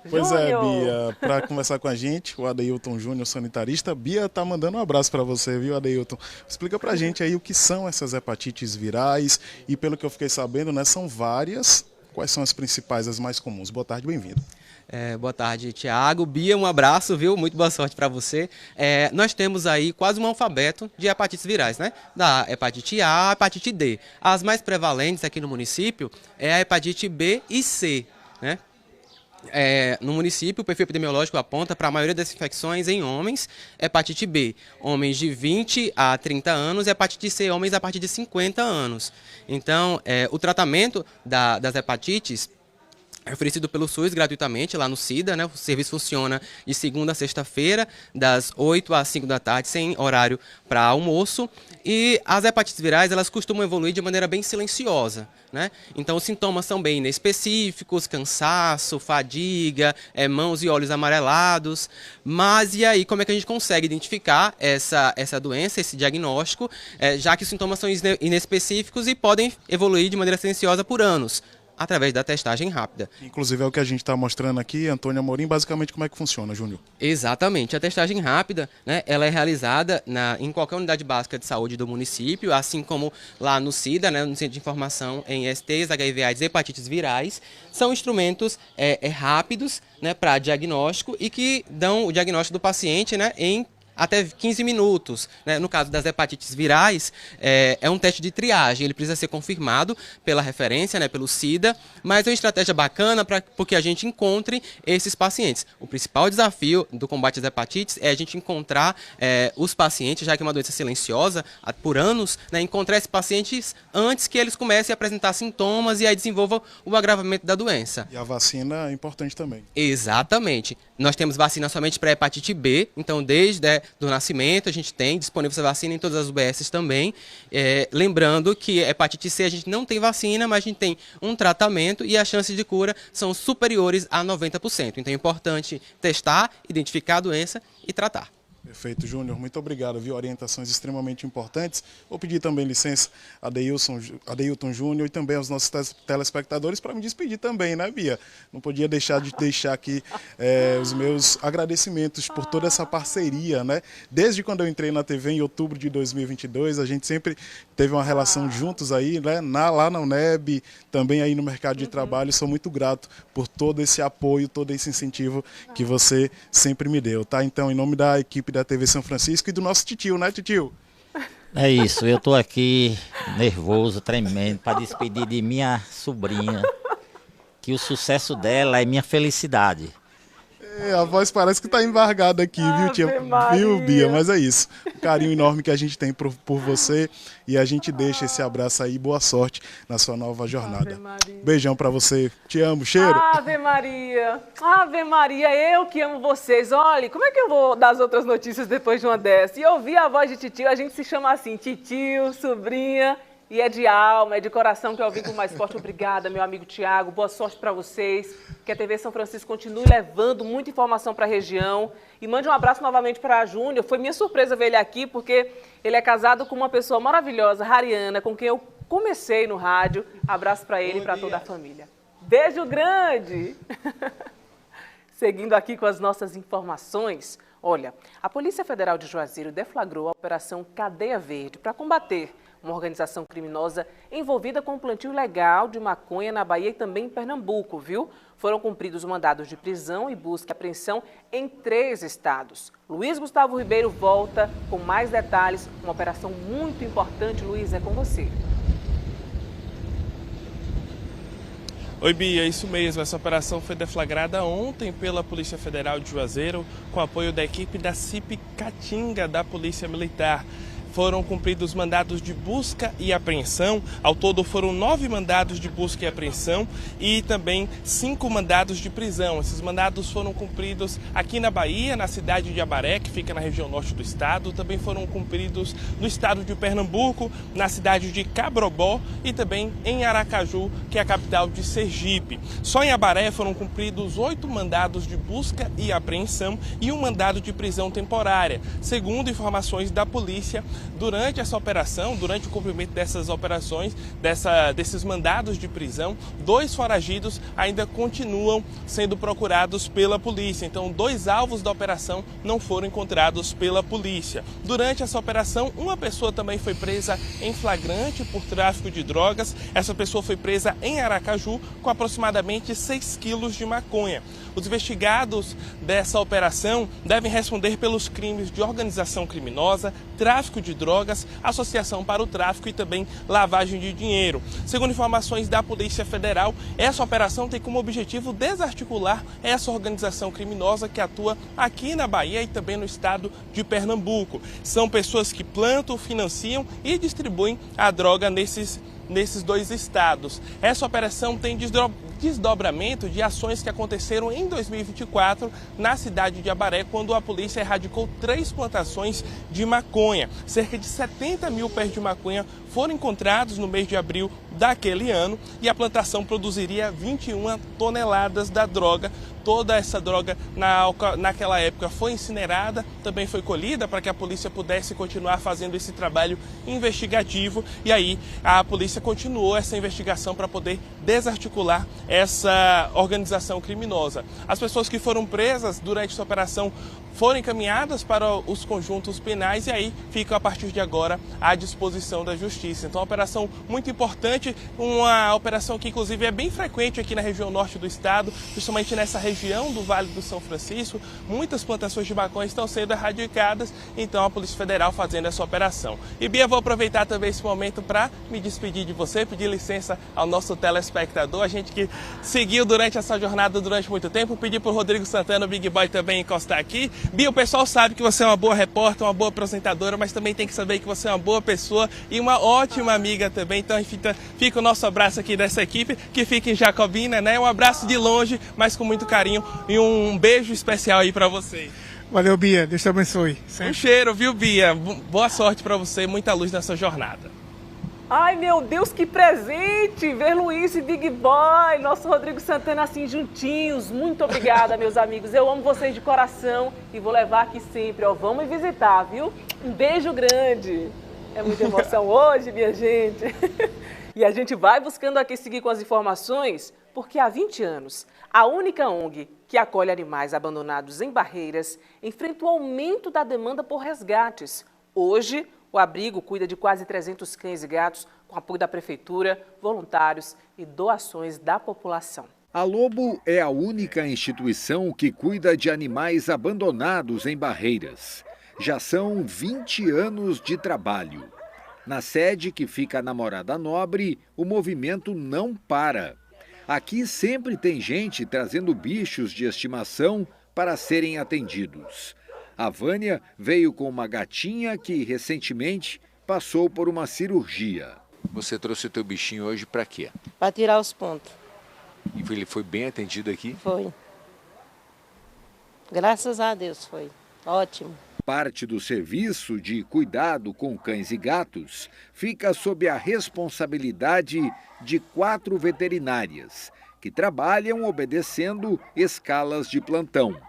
Pois é, Bia, para conversar com a gente, o Adeilton Júnior, sanitarista. Bia tá mandando um abraço para você, viu, Adeilton? Explica pra gente aí o que são essas hepatites virais e, pelo que eu fiquei sabendo, né, são várias. Quais são as principais, as mais comuns? Boa tarde, bem-vindo. Boa tarde, Tiago. Bia, um abraço, viu? Muito boa sorte para você. Nós temos aí quase um alfabeto de hepatites virais, né? Da hepatite A à hepatite D. As mais prevalentes aqui no município é a hepatite B e C, né? No município, o perfil epidemiológico aponta para a maioria das infecções em homens, hepatite B, homens de 20 a 30 anos, e hepatite C, homens a partir de 50 anos. Então, o tratamento das hepatites é oferecido pelo SUS gratuitamente lá no SIDA, né? O serviço funciona de segunda a sexta-feira, das 8 às 5 da tarde, sem horário para almoço. E as hepatites virais, elas costumam evoluir de maneira bem silenciosa, né? Então, os sintomas são bem inespecíficos, cansaço, fadiga, mãos e olhos amarelados. Mas e aí, como é que a gente consegue identificar essa doença, esse diagnóstico, já que os sintomas são inespecíficos e podem evoluir de maneira silenciosa por anos? Através da testagem rápida. Inclusive é o que a gente está mostrando aqui, Antônio Amorim, basicamente como é que funciona, Júnior? Exatamente. A testagem rápida, né, ela é realizada em qualquer unidade básica de saúde do município, assim como lá no SIDA, né, no Centro de Informação em STs, HIV/AIDS e hepatites virais. São instrumentos rápidos, né, para diagnóstico e que dão o diagnóstico do paciente, né, em até 15 minutos. Né? No caso das hepatites virais, é um teste de triagem, ele precisa ser confirmado pela referência, né, pelo SIDA, mas é uma estratégia bacana porque a gente encontre esses pacientes. O principal desafio do combate às hepatites é a gente encontrar os pacientes, já que é uma doença silenciosa, por anos, né, encontrar esses pacientes antes que eles comecem a apresentar sintomas e aí desenvolvam o agravamento da doença. E a vacina é importante também. Exatamente. Nós temos vacina somente para hepatite B, então desde do nascimento a gente tem disponível essa vacina em todas as UBSs também. Lembrando que hepatite C a gente não tem vacina, mas a gente tem um tratamento e as chances de cura são superiores a 90%. Então é importante testar, identificar a doença e tratar. Perfeito, Júnior. Muito obrigado, viu? Orientações extremamente importantes. Vou pedir também licença a Adeilton Júnior e também aos nossos telespectadores para me despedir também, né, Bia? Não podia deixar de deixar aqui os meus agradecimentos por toda essa parceria, né? Desde quando eu entrei na TV em outubro de 2022, a gente sempre teve uma relação juntos aí, né? Lá na UNEB, também aí no mercado de trabalho. Sou muito grato por todo esse apoio, todo esse incentivo que você sempre me deu, tá? Então, em nome da equipe da TV São Francisco e do nosso titio, né, titio? É isso, eu tô aqui nervoso, tremendo, para despedir de minha sobrinha, que o sucesso dela é minha felicidade. A voz parece que está embargada aqui, viu, tia? Viu, Bia? Mas é isso. O carinho enorme que a gente tem por você e a gente deixa esse abraço aí. Boa sorte na sua nova jornada. Beijão pra você. Te amo. Cheiro. Ave Maria. Ave Maria, eu que amo vocês. Olha, como é que eu vou dar as outras notícias depois de uma dessa? E ouvir a voz de titio, a gente se chama assim, titio, sobrinha. E é de alma, é de coração que eu vim com mais forte. Obrigada, meu amigo Tiago. Boa sorte para vocês. Que a TV São Francisco continue levando muita informação para a região. E mande um abraço novamente para a Júnior. Foi minha surpresa ver ele aqui, porque ele é casado com uma pessoa maravilhosa, Rariana, com quem eu comecei no rádio. Abraço para ele e para toda a família. Beijo grande! Seguindo aqui com as nossas informações. Olha, a Polícia Federal de Juazeiro deflagrou a Operação Cadeia Verde para combater uma organização criminosa envolvida com o plantio ilegal de maconha na Bahia e também em Pernambuco, viu? Foram cumpridos mandados de prisão e busca e apreensão em 3 estados. Luiz Gustavo Ribeiro volta com mais detalhes. Uma operação muito importante. Luiz, é com você. Oi, Bia, isso mesmo. Essa operação foi deflagrada ontem pela Polícia Federal de Juazeiro com apoio da equipe da CIP Caatinga da Polícia Militar. Foram cumpridos mandados de busca e apreensão. Ao todo foram 9 mandados de busca e apreensão e também 5 mandados de prisão. Esses mandados foram cumpridos aqui na Bahia, na cidade de Abaré, que fica na região norte do estado. Também foram cumpridos no estado de Pernambuco, na cidade de Cabrobó e também em Aracaju, que é a capital de Sergipe. Só em Abaré foram cumpridos 8 mandados de busca e apreensão e 1 mandado de prisão temporária. Segundo informações da polícia, durante essa operação, durante o cumprimento dessas operações, desses mandados de prisão, 2 foragidos ainda continuam sendo procurados pela polícia. Então, 2 alvos da operação não foram encontrados pela polícia. Durante essa operação, uma pessoa também foi presa em flagrante por tráfico de drogas. Essa pessoa foi presa em Aracaju com aproximadamente 6 quilos de maconha. Os investigados dessa operação devem responder pelos crimes de organização criminosa, tráfico de drogas, associação para o tráfico e também lavagem de dinheiro. Segundo informações da Polícia Federal, essa operação tem como objetivo desarticular essa organização criminosa que atua aqui na Bahia e também no estado de Pernambuco. São pessoas que plantam, financiam e distribuem a droga nesses 2 estados. Essa operação tem desdobramento de ações que aconteceram em 2024 na cidade de Abaré, quando a polícia erradicou 3 plantações de maconha. Cerca de 70 mil pés de maconha foram encontrados no mês de abril daquele ano e a plantação produziria 21 toneladas da droga. Toda essa droga naquela época foi incinerada, também foi colhida para que a polícia pudesse continuar fazendo esse trabalho investigativo. E aí a polícia continuou essa investigação para poder desarticular essa organização criminosa. As pessoas que foram presas durante essa operação foram encaminhadas para os conjuntos penais e aí ficam a partir de agora à disposição da justiça. Então, uma operação muito importante, uma operação que inclusive é bem frequente aqui na região norte do estado, principalmente nessa região região do Vale do São Francisco, muitas plantações de maconha estão sendo erradicadas, então a Polícia Federal fazendo essa operação. E Bia, vou aproveitar também esse momento para me despedir de você, pedir licença ao nosso telespectador, a gente que seguiu durante essa jornada durante muito tempo, pedir para o Rodrigo Santana, o Big Boy, também encostar aqui. Bia, o pessoal sabe que você é uma boa repórter, uma boa apresentadora, mas também tem que saber que você é uma boa pessoa e uma ótima amiga também, então fica o nosso abraço aqui dessa equipe, que fica em Jacobina, né? Um abraço de longe, mas com muito carinho, e um beijo especial aí para vocês. Valeu, Bia, Deus te abençoe. Sempre. Um cheiro, viu, Bia? Boa sorte para você, muita luz nessa jornada. Ai, meu Deus, que presente! Ver Luiz e Big Boy, nosso Rodrigo Santana assim juntinhos. Muito obrigada, meus amigos. Eu amo vocês de coração e vou levar aqui sempre, ó. Vamos me visitar, viu? Um beijo grande. É muita emoção hoje, minha gente. E a gente vai buscando aqui seguir com as informações, porque há 20 anos, a única ONG que acolhe animais abandonados em barreiras enfrenta o aumento da demanda por resgates. Hoje, o abrigo cuida de quase 300 cães e gatos com apoio da prefeitura, voluntários e doações da população. A Lobo é a única instituição que cuida de animais abandonados em barreiras. Já são 20 anos de trabalho. Na sede, que fica na Morada Nobre, o movimento não para. Aqui sempre tem gente trazendo bichos de estimação para serem atendidos. A Vânia veio com uma gatinha que recentemente passou por uma cirurgia. Você trouxe o teu bichinho hoje para quê? Para tirar os pontos. E ele foi bem atendido aqui? Foi. Graças a Deus foi. Ótimo. Parte do serviço de cuidado com cães e gatos fica sob a responsabilidade de 4 veterinárias, que trabalham obedecendo escalas de plantão.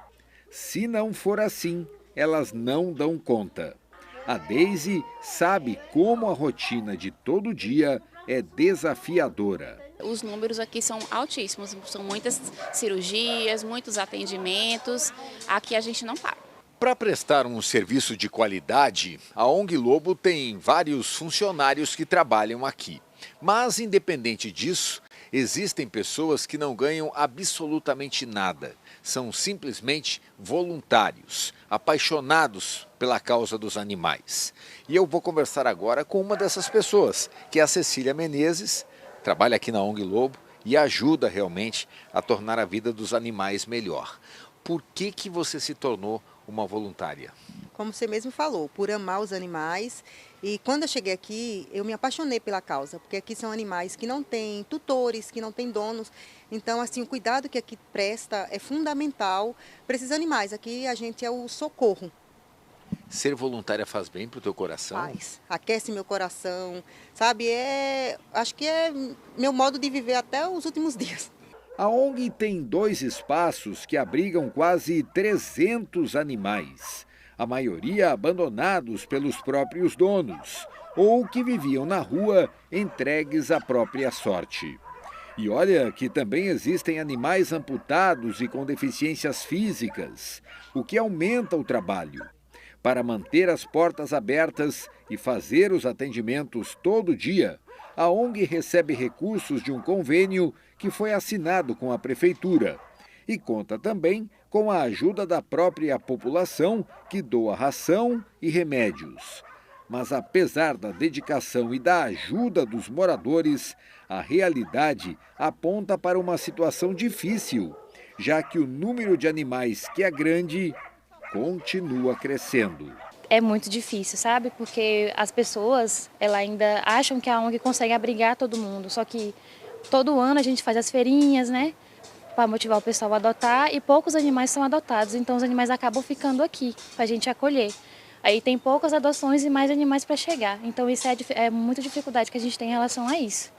Se não for assim, elas não dão conta. A Daisy sabe como a rotina de todo dia é desafiadora. Os números aqui são altíssimos, são muitas cirurgias, muitos atendimentos, aqui a gente não para. Para prestar um serviço de qualidade, a ONG Lobo tem vários funcionários que trabalham aqui. Mas, independente disso, existem pessoas que não ganham absolutamente nada. São simplesmente voluntários, apaixonados pela causa dos animais. E eu vou conversar agora com uma dessas pessoas, que é a Cecília Menezes, trabalha aqui na ONG Lobo e ajuda realmente a tornar a vida dos animais melhor. Por que você se tornou uma voluntária? Como você mesmo falou, por amar os animais. E quando eu cheguei aqui, eu me apaixonei pela causa, porque aqui são animais que não têm tutores, que não têm donos. Então, assim, o cuidado que aqui presta é fundamental para esses animais. Aqui a gente é o socorro. Ser voluntária faz bem para o teu coração? Faz, aquece meu coração, sabe? Acho que é meu modo de viver até os últimos dias. A ONG tem 2 espaços que abrigam quase 300 animais, a maioria abandonados pelos próprios donos, ou que viviam na rua entregues à própria sorte. E olha que também existem animais amputados e com deficiências físicas, o que aumenta o trabalho. Para manter as portas abertas e fazer os atendimentos todo dia, a ONG recebe recursos de um convênio que foi assinado com a prefeitura e conta também com a ajuda da própria população, que doa ração e remédios. Mas apesar da dedicação e da ajuda dos moradores, a realidade aponta para uma situação difícil, já que o número de animais que é grande continua crescendo. É muito difícil, sabe? Porque as pessoas ainda acham que a ONG consegue abrigar todo mundo, só que todo ano a gente faz as feirinhas, né? Para motivar o pessoal a adotar, e poucos animais são adotados, então os animais acabam ficando aqui para a gente acolher. Aí tem poucas adoções e mais animais para chegar, então isso é muita dificuldade que a gente tem em relação a isso.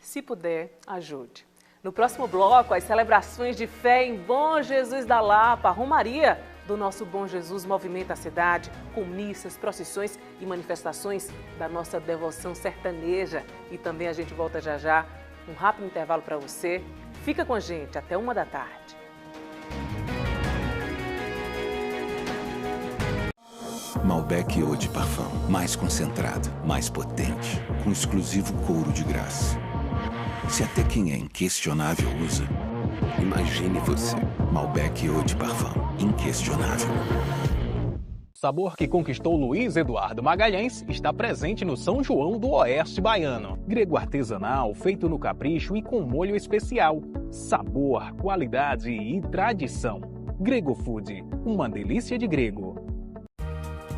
Se puder, ajude. No próximo bloco, as celebrações de fé em Bom Jesus da Lapa, a Romaria do nosso Bom Jesus movimenta a cidade com missas, procissões e manifestações da nossa devoção sertaneja. E também a gente volta já já, um rápido intervalo para você. Fica com a gente até 13h. Malbec Eau de Parfum, mais concentrado, mais potente, com exclusivo couro de graça. Se até quem é inquestionável usa, imagina Imagine você. Malbec Eau de Parfum. Inquestionável. O sabor que conquistou Luiz Eduardo Magalhães está presente no São João do Oeste Baiano. Grego artesanal, feito no capricho e com molho especial. Sabor, qualidade e tradição. Grego Food, uma delícia de grego.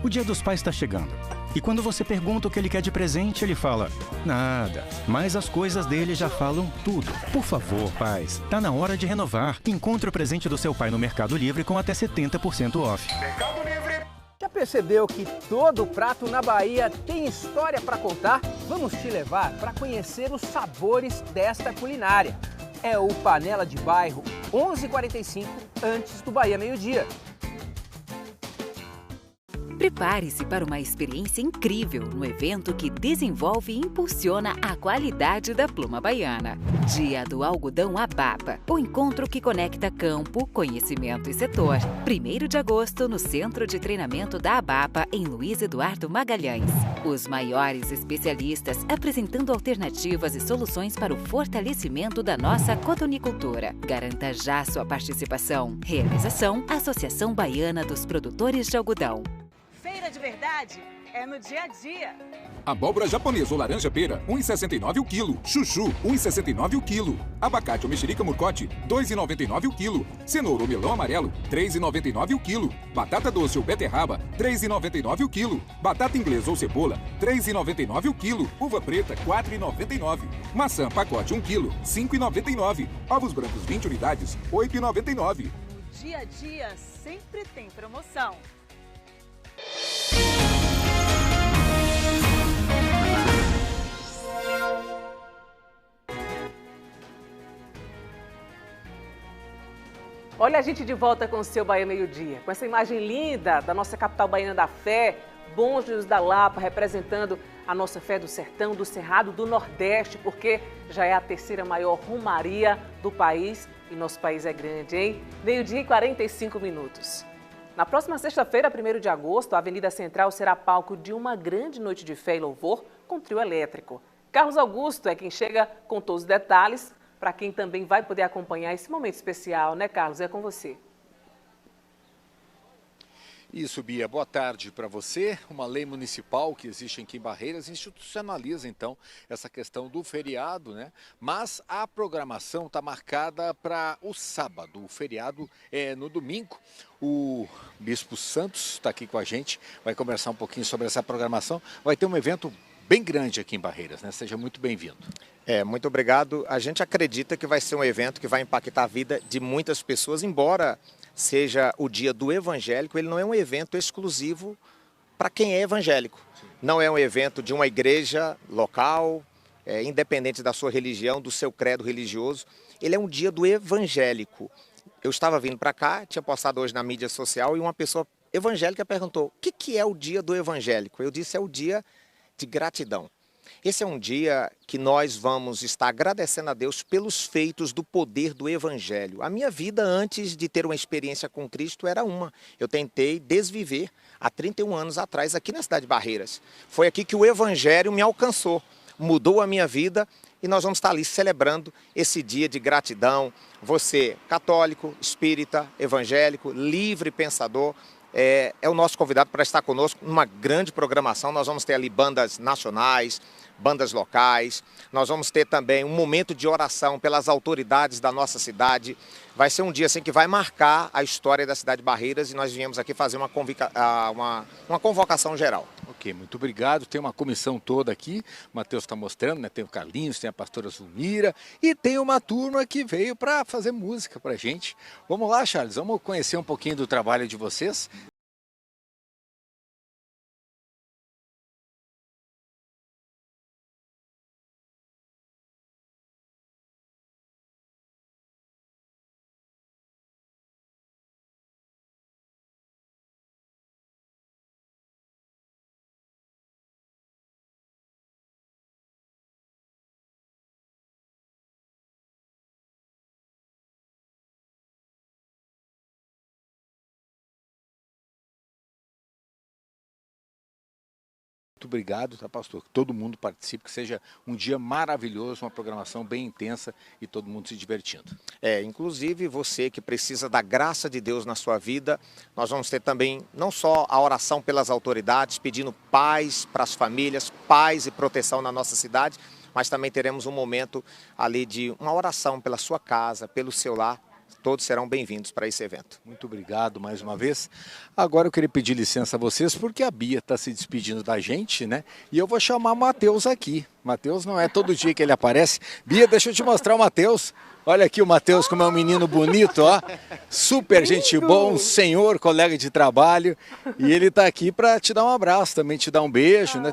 O Dia dos Pais está chegando. E quando você pergunta o que ele quer de presente, ele fala: nada. Mas as coisas dele já falam tudo. Por favor, pais, tá na hora de renovar. Encontre o presente do seu pai no Mercado Livre com até 70% off. Mercado Livre. Já percebeu que todo prato na Bahia tem história para contar? Vamos te levar para conhecer os sabores desta culinária. É o Panela de Bairro, 11h45, antes do Bahia Meio-Dia. Prepare-se para uma experiência incrível no evento que desenvolve e impulsiona a qualidade da pluma baiana. Dia do Algodão Abapa, o encontro que conecta campo, conhecimento e setor. 1º de agosto, no Centro de Treinamento da Abapa, em Luiz Eduardo Magalhães. Os maiores especialistas apresentando alternativas e soluções para o fortalecimento da nossa cotonicultura. Garanta já sua participação. Realização: Associação Baiana dos Produtores de Algodão. Feira de verdade é no dia a dia. Abóbora japonesa ou laranja pera, 1,69 o quilo. Chuchu, 1,69 o quilo. Abacate ou mexerica murcote, 2,99 o quilo. Cenoura ou melão amarelo, 3,99 o quilo. Batata doce ou beterraba, 3,99 o quilo. Batata inglesa ou cebola, 3,99 o quilo. Uva preta, 4,99. Maçã pacote 1 quilo, 5,99. Ovos brancos 20 unidades, 8,99. No dia a dia sempre tem promoção. Olha a gente de volta com o seu Bahia Meio-Dia, com essa imagem linda da nossa capital baiana da fé, Bom Jesus da Lapa, representando a nossa fé do sertão, do cerrado, do Nordeste, porque já é a 3ª maior romaria do país e nosso país é grande, hein? 12h45. Na próxima sexta-feira, 1º de agosto, a Avenida Central será palco de uma grande noite de fé e louvor com trio elétrico. Carlos Augusto é quem chega com todos os detalhes, para quem também vai poder acompanhar esse momento especial, né, Carlos? É com você. Isso, Bia. Boa tarde para você. Uma lei municipal que existe aqui em Barreiras institucionaliza, então, essa questão do feriado, né? Mas a programação está marcada para o sábado. O feriado é no domingo. O Bispo Santos está aqui com a gente, vai conversar um pouquinho sobre essa programação. Vai ter um evento bem grande aqui em Barreiras, né? Seja muito bem-vindo. Muito obrigado. A gente acredita que vai ser um evento que vai impactar a vida de muitas pessoas, embora seja o dia do evangélico, ele não é um evento exclusivo para quem é evangélico. Não é um evento de uma igreja local, independente da sua religião, do seu credo religioso. Ele é um dia do evangélico. Eu estava vindo para cá, tinha postado hoje na mídia social e uma pessoa evangélica perguntou: o que é o dia do evangélico? Eu disse: é o dia de gratidão. Esse é um dia que nós vamos estar agradecendo a Deus pelos feitos do poder do Evangelho. A minha vida antes de ter uma experiência com Cristo era uma. Eu tentei desviver há 31 anos atrás aqui na cidade de Barreiras. Foi aqui que o Evangelho me alcançou, mudou a minha vida e nós vamos estar ali celebrando esse dia de gratidão. Você, católico, espírita, evangélico, livre pensador, é o nosso convidado para estar conosco numa grande programação. Nós vamos ter ali bandas nacionais, bandas locais, nós vamos ter também um momento de oração pelas autoridades da nossa cidade. Vai ser um dia assim que vai marcar a história da cidade de Barreiras e nós viemos aqui fazer uma convocação geral. Ok, muito obrigado. Tem uma comissão toda aqui, o Matheus está mostrando, né? Tem o Carlinhos, tem a pastora Zulmira e tem uma turma que veio para fazer música para a gente. Vamos lá, Charles, vamos conhecer um pouquinho do trabalho de vocês. Muito obrigado, tá, pastor? Que todo mundo participe, que seja um dia maravilhoso, uma programação bem intensa e todo mundo se divertindo. Inclusive você que precisa da graça de Deus na sua vida, nós vamos ter também não só a oração pelas autoridades, pedindo paz para as famílias, paz e proteção na nossa cidade, mas também teremos um momento ali de uma oração pela sua casa, pelo seu lar. Todos serão bem-vindos para esse evento. Muito obrigado mais uma vez. Agora eu queria pedir licença a vocês, porque a Bia está se despedindo da gente, né? E eu vou chamar o Matheus aqui. Matheus não é todo dia que ele aparece. Bia, deixa eu te mostrar o Matheus. Olha aqui o Matheus, como é um menino bonito, ó. Super gente boa, um senhor, colega de trabalho. E ele está aqui para te dar um abraço, também te dar um beijo, né?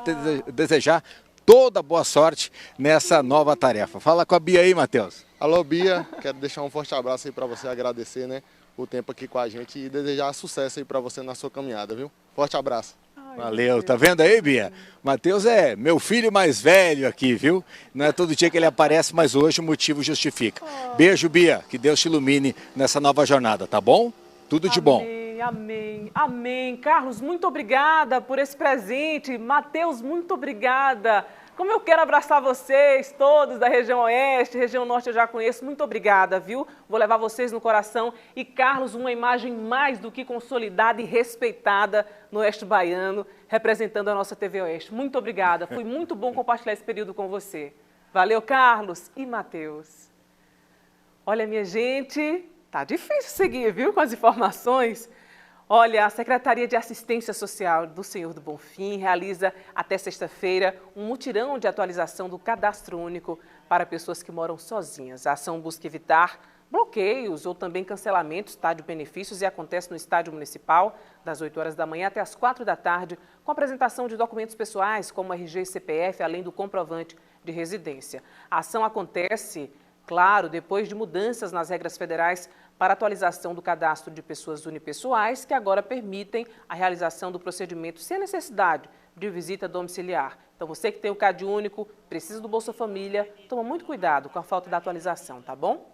Desejar toda boa sorte nessa nova tarefa. Fala com a Bia aí, Matheus. Alô, Bia, quero deixar um forte abraço aí para você, agradecer, né, o tempo aqui com a gente e desejar sucesso aí para você na sua caminhada, viu? Forte abraço. Valeu, tá vendo aí, Bia? Matheus é meu filho mais velho aqui, viu? Não é todo dia que ele aparece, mas hoje o motivo justifica. Beijo, Bia, que Deus te ilumine nessa nova jornada, tá bom? Tudo de bom. Amém, amém. Carlos, muito obrigada por esse presente. Matheus, muito obrigada. Como eu quero abraçar vocês todos da região oeste, região norte eu já conheço. Muito obrigada, viu? Vou levar vocês no coração. E Carlos, uma imagem mais do que consolidada e respeitada no oeste baiano, representando a nossa TV Oeste. Muito obrigada. Foi muito bom compartilhar esse período com você. Valeu, Carlos e Matheus. Olha, minha gente, tá difícil seguir, viu, com as informações. Olha, a Secretaria de Assistência Social do Senhor do Bonfim realiza até sexta-feira um mutirão de atualização do Cadastro Único para pessoas que moram sozinhas. A ação busca evitar bloqueios ou também cancelamentos de benefícios e acontece no Estádio Municipal, das 8 horas da manhã até as 4 da tarde, com apresentação de documentos pessoais, como RG e CPF, além do comprovante de residência. A ação acontece, claro, depois de mudanças nas regras federais para atualização do cadastro de pessoas unipessoais, que agora permitem a realização do procedimento sem necessidade de visita domiciliar. Então, você que tem o CAD único, precisa do Bolsa Família, toma muito cuidado com a falta da atualização, tá bom?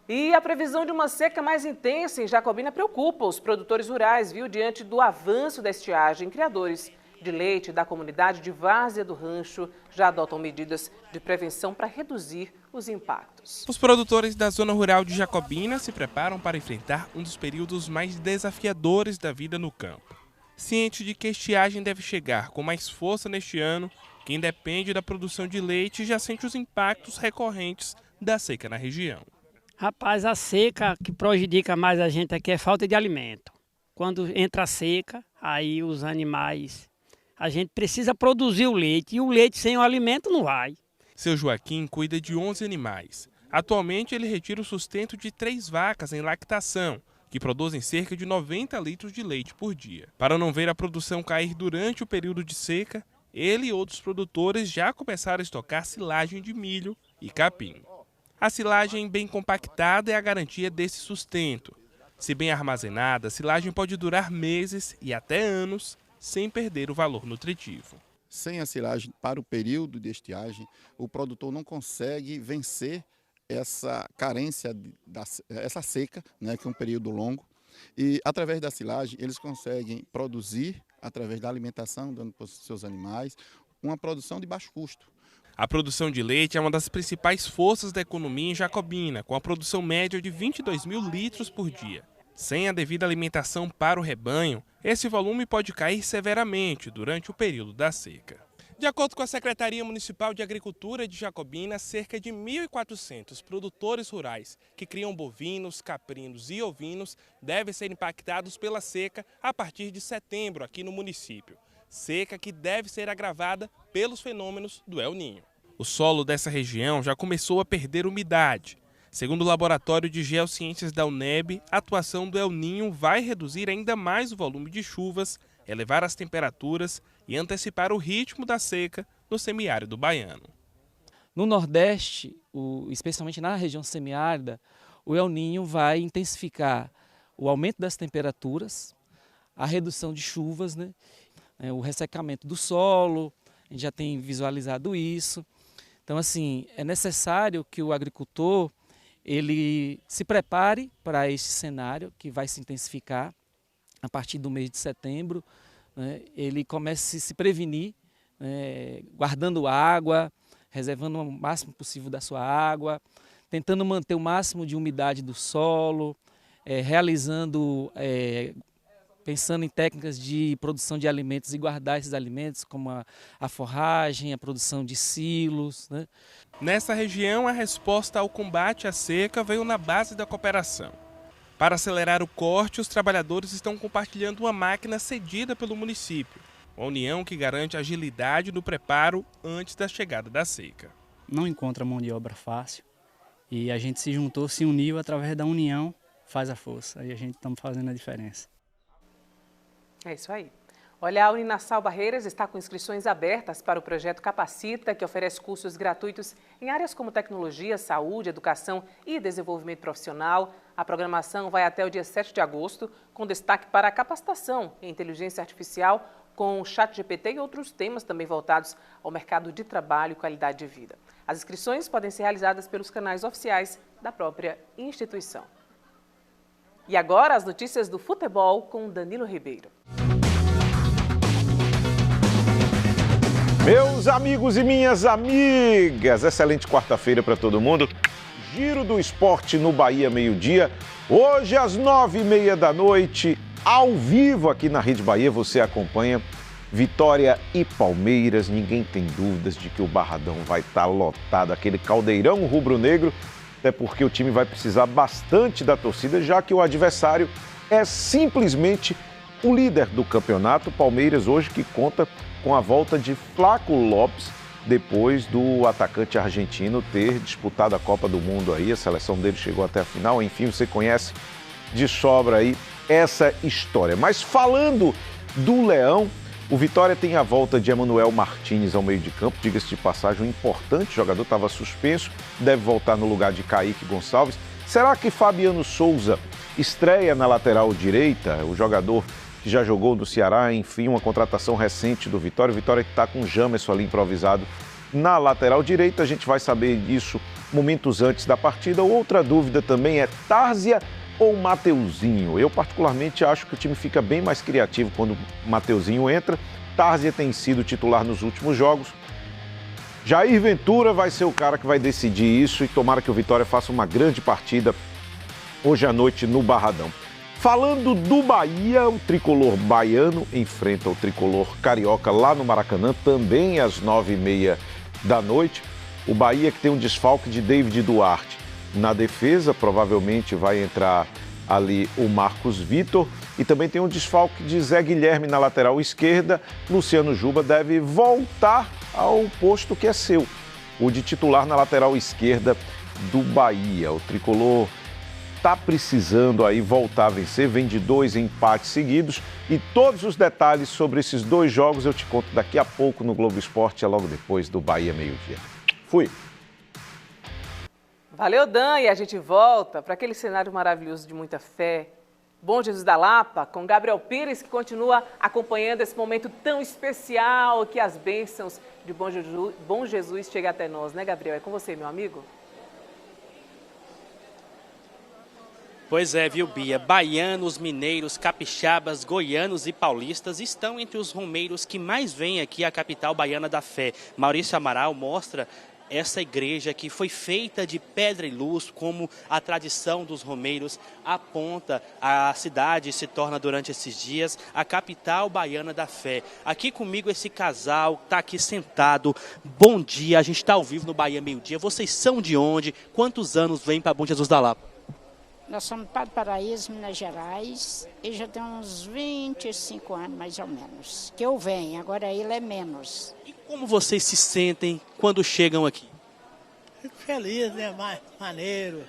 E a previsão de uma seca mais intensa em Jacobina preocupa os produtores rurais, viu? Diante do avanço da estiagem, criadores de leite da comunidade de Várzea do Rancho já adotam medidas de prevenção para reduzir os impactos. Os produtores da zona rural de Jacobina se preparam para enfrentar um dos períodos mais desafiadores da vida no campo. Ciente de que a estiagem deve chegar com mais força neste ano, quem depende da produção de leite já sente os impactos recorrentes da seca na região. Rapaz, a seca que prejudica mais a gente aqui é falta de alimento. Quando entra a seca, aí os animais... A gente precisa produzir o leite e o leite sem o alimento não vai. Seu Joaquim cuida de 11 animais. Atualmente ele retira o sustento de 3 vacas em lactação, que produzem cerca de 90 litros de leite por dia. Para não ver a produção cair durante o período de seca, ele e outros produtores já começaram a estocar silagem de milho e capim. A silagem bem compactada é a garantia desse sustento. Se bem armazenada, a silagem pode durar meses e até anos, sem perder o valor nutritivo. Sem a silagem para o período de estiagem, o produtor não consegue vencer essa carência, essa seca, né, que é um período longo. E através da silagem eles conseguem produzir, através da alimentação, dando para os seus animais, uma produção de baixo custo. A produção de leite é uma das principais forças da economia em Jacobina, com a produção média de 22 mil litros por dia. Sem a devida alimentação para o rebanho, esse volume pode cair severamente durante o período da seca. De acordo com a Secretaria Municipal de Agricultura de Jacobina, cerca de 1.400 produtores rurais que criam bovinos, caprinos e ovinos devem ser impactados pela seca a partir de setembro aqui no município. Seca que deve ser agravada pelos fenômenos do El Ninho. O solo dessa região já começou a perder umidade. Segundo o Laboratório de Geociências da UNEB, a atuação do El Ninho vai reduzir ainda mais o volume de chuvas, elevar as temperaturas e antecipar o ritmo da seca no semiárido baiano. No Nordeste, especialmente na região semiárida, o El Ninho vai intensificar o aumento das temperaturas, a redução de chuvas, né? O ressecamento do solo, a gente já tem visualizado isso. Então, assim, é necessário que o agricultor ele se prepare para este cenário que vai se intensificar a partir do mês de setembro, né, ele comece a se prevenir, guardando água, reservando o máximo possível da sua água, tentando manter o máximo de umidade do solo, pensando em técnicas de produção de alimentos e guardar esses alimentos, como a forragem, a produção de silos, né? Nessa região, a resposta ao combate à seca veio na base da cooperação. Para acelerar o corte, os trabalhadores estão compartilhando uma máquina cedida pelo município, uma união que garante agilidade no preparo antes da chegada da seca. Não encontra mão de obra fácil e a gente se juntou, se uniu, através da união faz a força. Aí a gente está fazendo a diferença. É isso aí. Olha, a Uninasal Barreiras está com inscrições abertas para o projeto Capacita, que oferece cursos gratuitos em áreas como tecnologia, saúde, educação e desenvolvimento profissional. A programação vai até o dia 7 de agosto, com destaque para a capacitação em inteligência artificial, com o ChatGPT e outros temas também voltados ao mercado de trabalho e qualidade de vida. As inscrições podem ser realizadas pelos canais oficiais da própria instituição. E agora as notícias do futebol com Danilo Ribeiro. Meus amigos e minhas amigas, excelente quarta-feira para todo mundo. Giro do Esporte no Bahia, meio-dia. Hoje às 9h30 da noite, ao vivo aqui na Rede Bahia, você acompanha Vitória e Palmeiras. Ninguém tem dúvidas de que o Barradão vai estar lotado, aquele caldeirão rubro-negro, até porque o time vai precisar bastante da torcida, já que o adversário é simplesmente o líder do campeonato. Palmeiras hoje que conta com a volta de Flaco Lopes, depois do atacante argentino ter disputado a Copa do Mundo aí, a seleção dele chegou até a final, enfim, você conhece de sobra aí essa história. Mas falando do Leão, o Vitória tem a volta de Emanuel Martins ao meio de campo, diga-se de passagem, um importante jogador, estava suspenso, deve voltar no lugar de Kaique Gonçalves. Será que Fabiano Souza estreia na lateral direita, o jogador que já jogou no Ceará, enfim, uma contratação recente do Vitória. O Vitória que está com o Jamerson ali improvisado na lateral direita. A gente vai saber disso momentos antes da partida. Outra dúvida também é Tárzia ou Mateuzinho. Eu particularmente acho que o time fica bem mais criativo quando o Mateuzinho entra. Tárzia tem sido titular nos últimos jogos. Jair Ventura vai ser o cara que vai decidir isso e tomara que o Vitória faça uma grande partida hoje à noite no Barradão. Falando do Bahia, o tricolor baiano enfrenta o tricolor carioca lá no Maracanã, também às 9h30 da noite. O Bahia que tem um desfalque de David Duarte na defesa, provavelmente vai entrar ali o Marcos Vitor. E também tem um desfalque de Zé Guilherme na lateral esquerda. Luciano Juba deve voltar ao posto que é seu, o de titular na lateral esquerda do Bahia. O tricolor está precisando aí voltar a vencer, vem de 2 empates seguidos e todos os detalhes sobre esses 2 jogos eu te conto daqui a pouco no Globo Esporte, logo depois do Bahia meio-dia. Fui! Valeu, Dan, e a gente volta para aquele cenário maravilhoso de muita fé. Bom Jesus da Lapa, com Gabriel Pires, que continua acompanhando esse momento tão especial que as bênçãos de Bom Jesus chegam até nós, né, Gabriel? É com você, meu amigo. Pois é, viu, Bia? Baianos, mineiros, capixabas, goianos e paulistas estão entre os romeiros que mais vêm aqui à capital baiana da fé. Maurício Amaral mostra essa igreja que foi feita de pedra e luz, como a tradição dos romeiros aponta. A cidade se torna durante esses dias a capital baiana da fé. Aqui comigo esse casal está aqui sentado. Bom dia, a gente está ao vivo no Bahia Meio-Dia. Vocês são de onde? Quantos anos vêm para Bom Jesus da Lapa? Nós somos para Paraíso, Minas Gerais, e já tem uns 25 anos, mais ou menos, que eu venho, agora ele é menos. E como vocês se sentem quando chegam aqui? Fico feliz, né? Mais maneiro,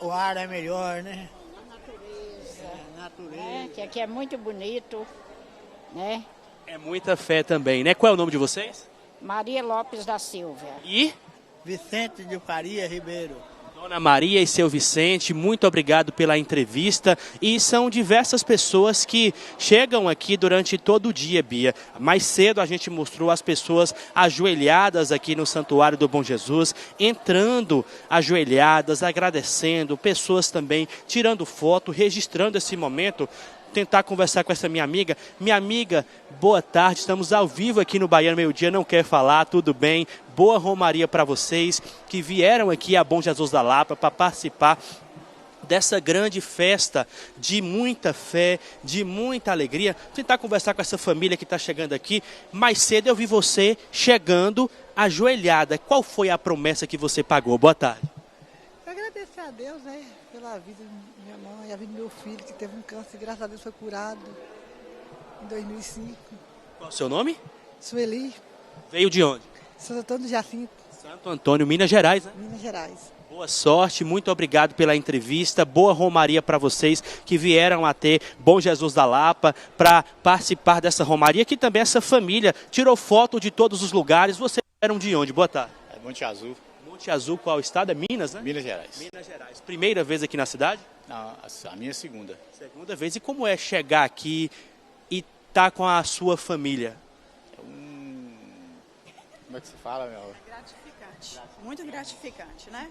o ar é melhor, né? A natureza. Que aqui é muito bonito, né? É muita fé também, né? Qual é o nome de vocês? Maria Lopes da Silva. E? Vicente de Faria Ribeiro. Dona Maria e seu Vicente, muito obrigado pela entrevista. E são diversas pessoas que chegam aqui durante todo o dia, Bia. Mais cedo a gente mostrou as pessoas ajoelhadas aqui no Santuário do Bom Jesus, entrando ajoelhadas, agradecendo, pessoas também tirando foto, registrando esse momento tentar conversar com essa minha amiga. Minha amiga, boa tarde, estamos ao vivo aqui no Baiano Meio Dia, não quer falar, tudo bem? Boa romaria para vocês que vieram aqui a Bom Jesus da Lapa para participar dessa grande festa de muita fé, de muita alegria. Vou tentar conversar com essa família que está chegando aqui. Mais cedo eu vi você chegando ajoelhada. Qual foi a promessa que você pagou? Boa tarde. Eu agradeço a Deus, né, pela vida da minha mãe, a vida do meu filho, que teve um câncer, graças a Deus foi curado em 2005. Qual o seu nome? Sueli. Veio de onde? Santo Antônio do Jacinto. Santo Antônio, Minas Gerais, né? Minas Gerais. Boa sorte, muito obrigado pela entrevista, boa romaria para vocês que vieram a ter Bom Jesus da Lapa para participar dessa romaria, que também essa família tirou foto de todos os lugares. Vocês eram de onde? Boa tarde. É Monte Azul. Monte Azul, qual estado? É Minas, né? Minas Gerais. Minas Gerais. Primeira vez aqui na cidade? Não, a minha segunda. Segunda vez. E como é chegar aqui e estar com a sua família? Como é que se fala, meu? Gratificante. Muito gratificante, né?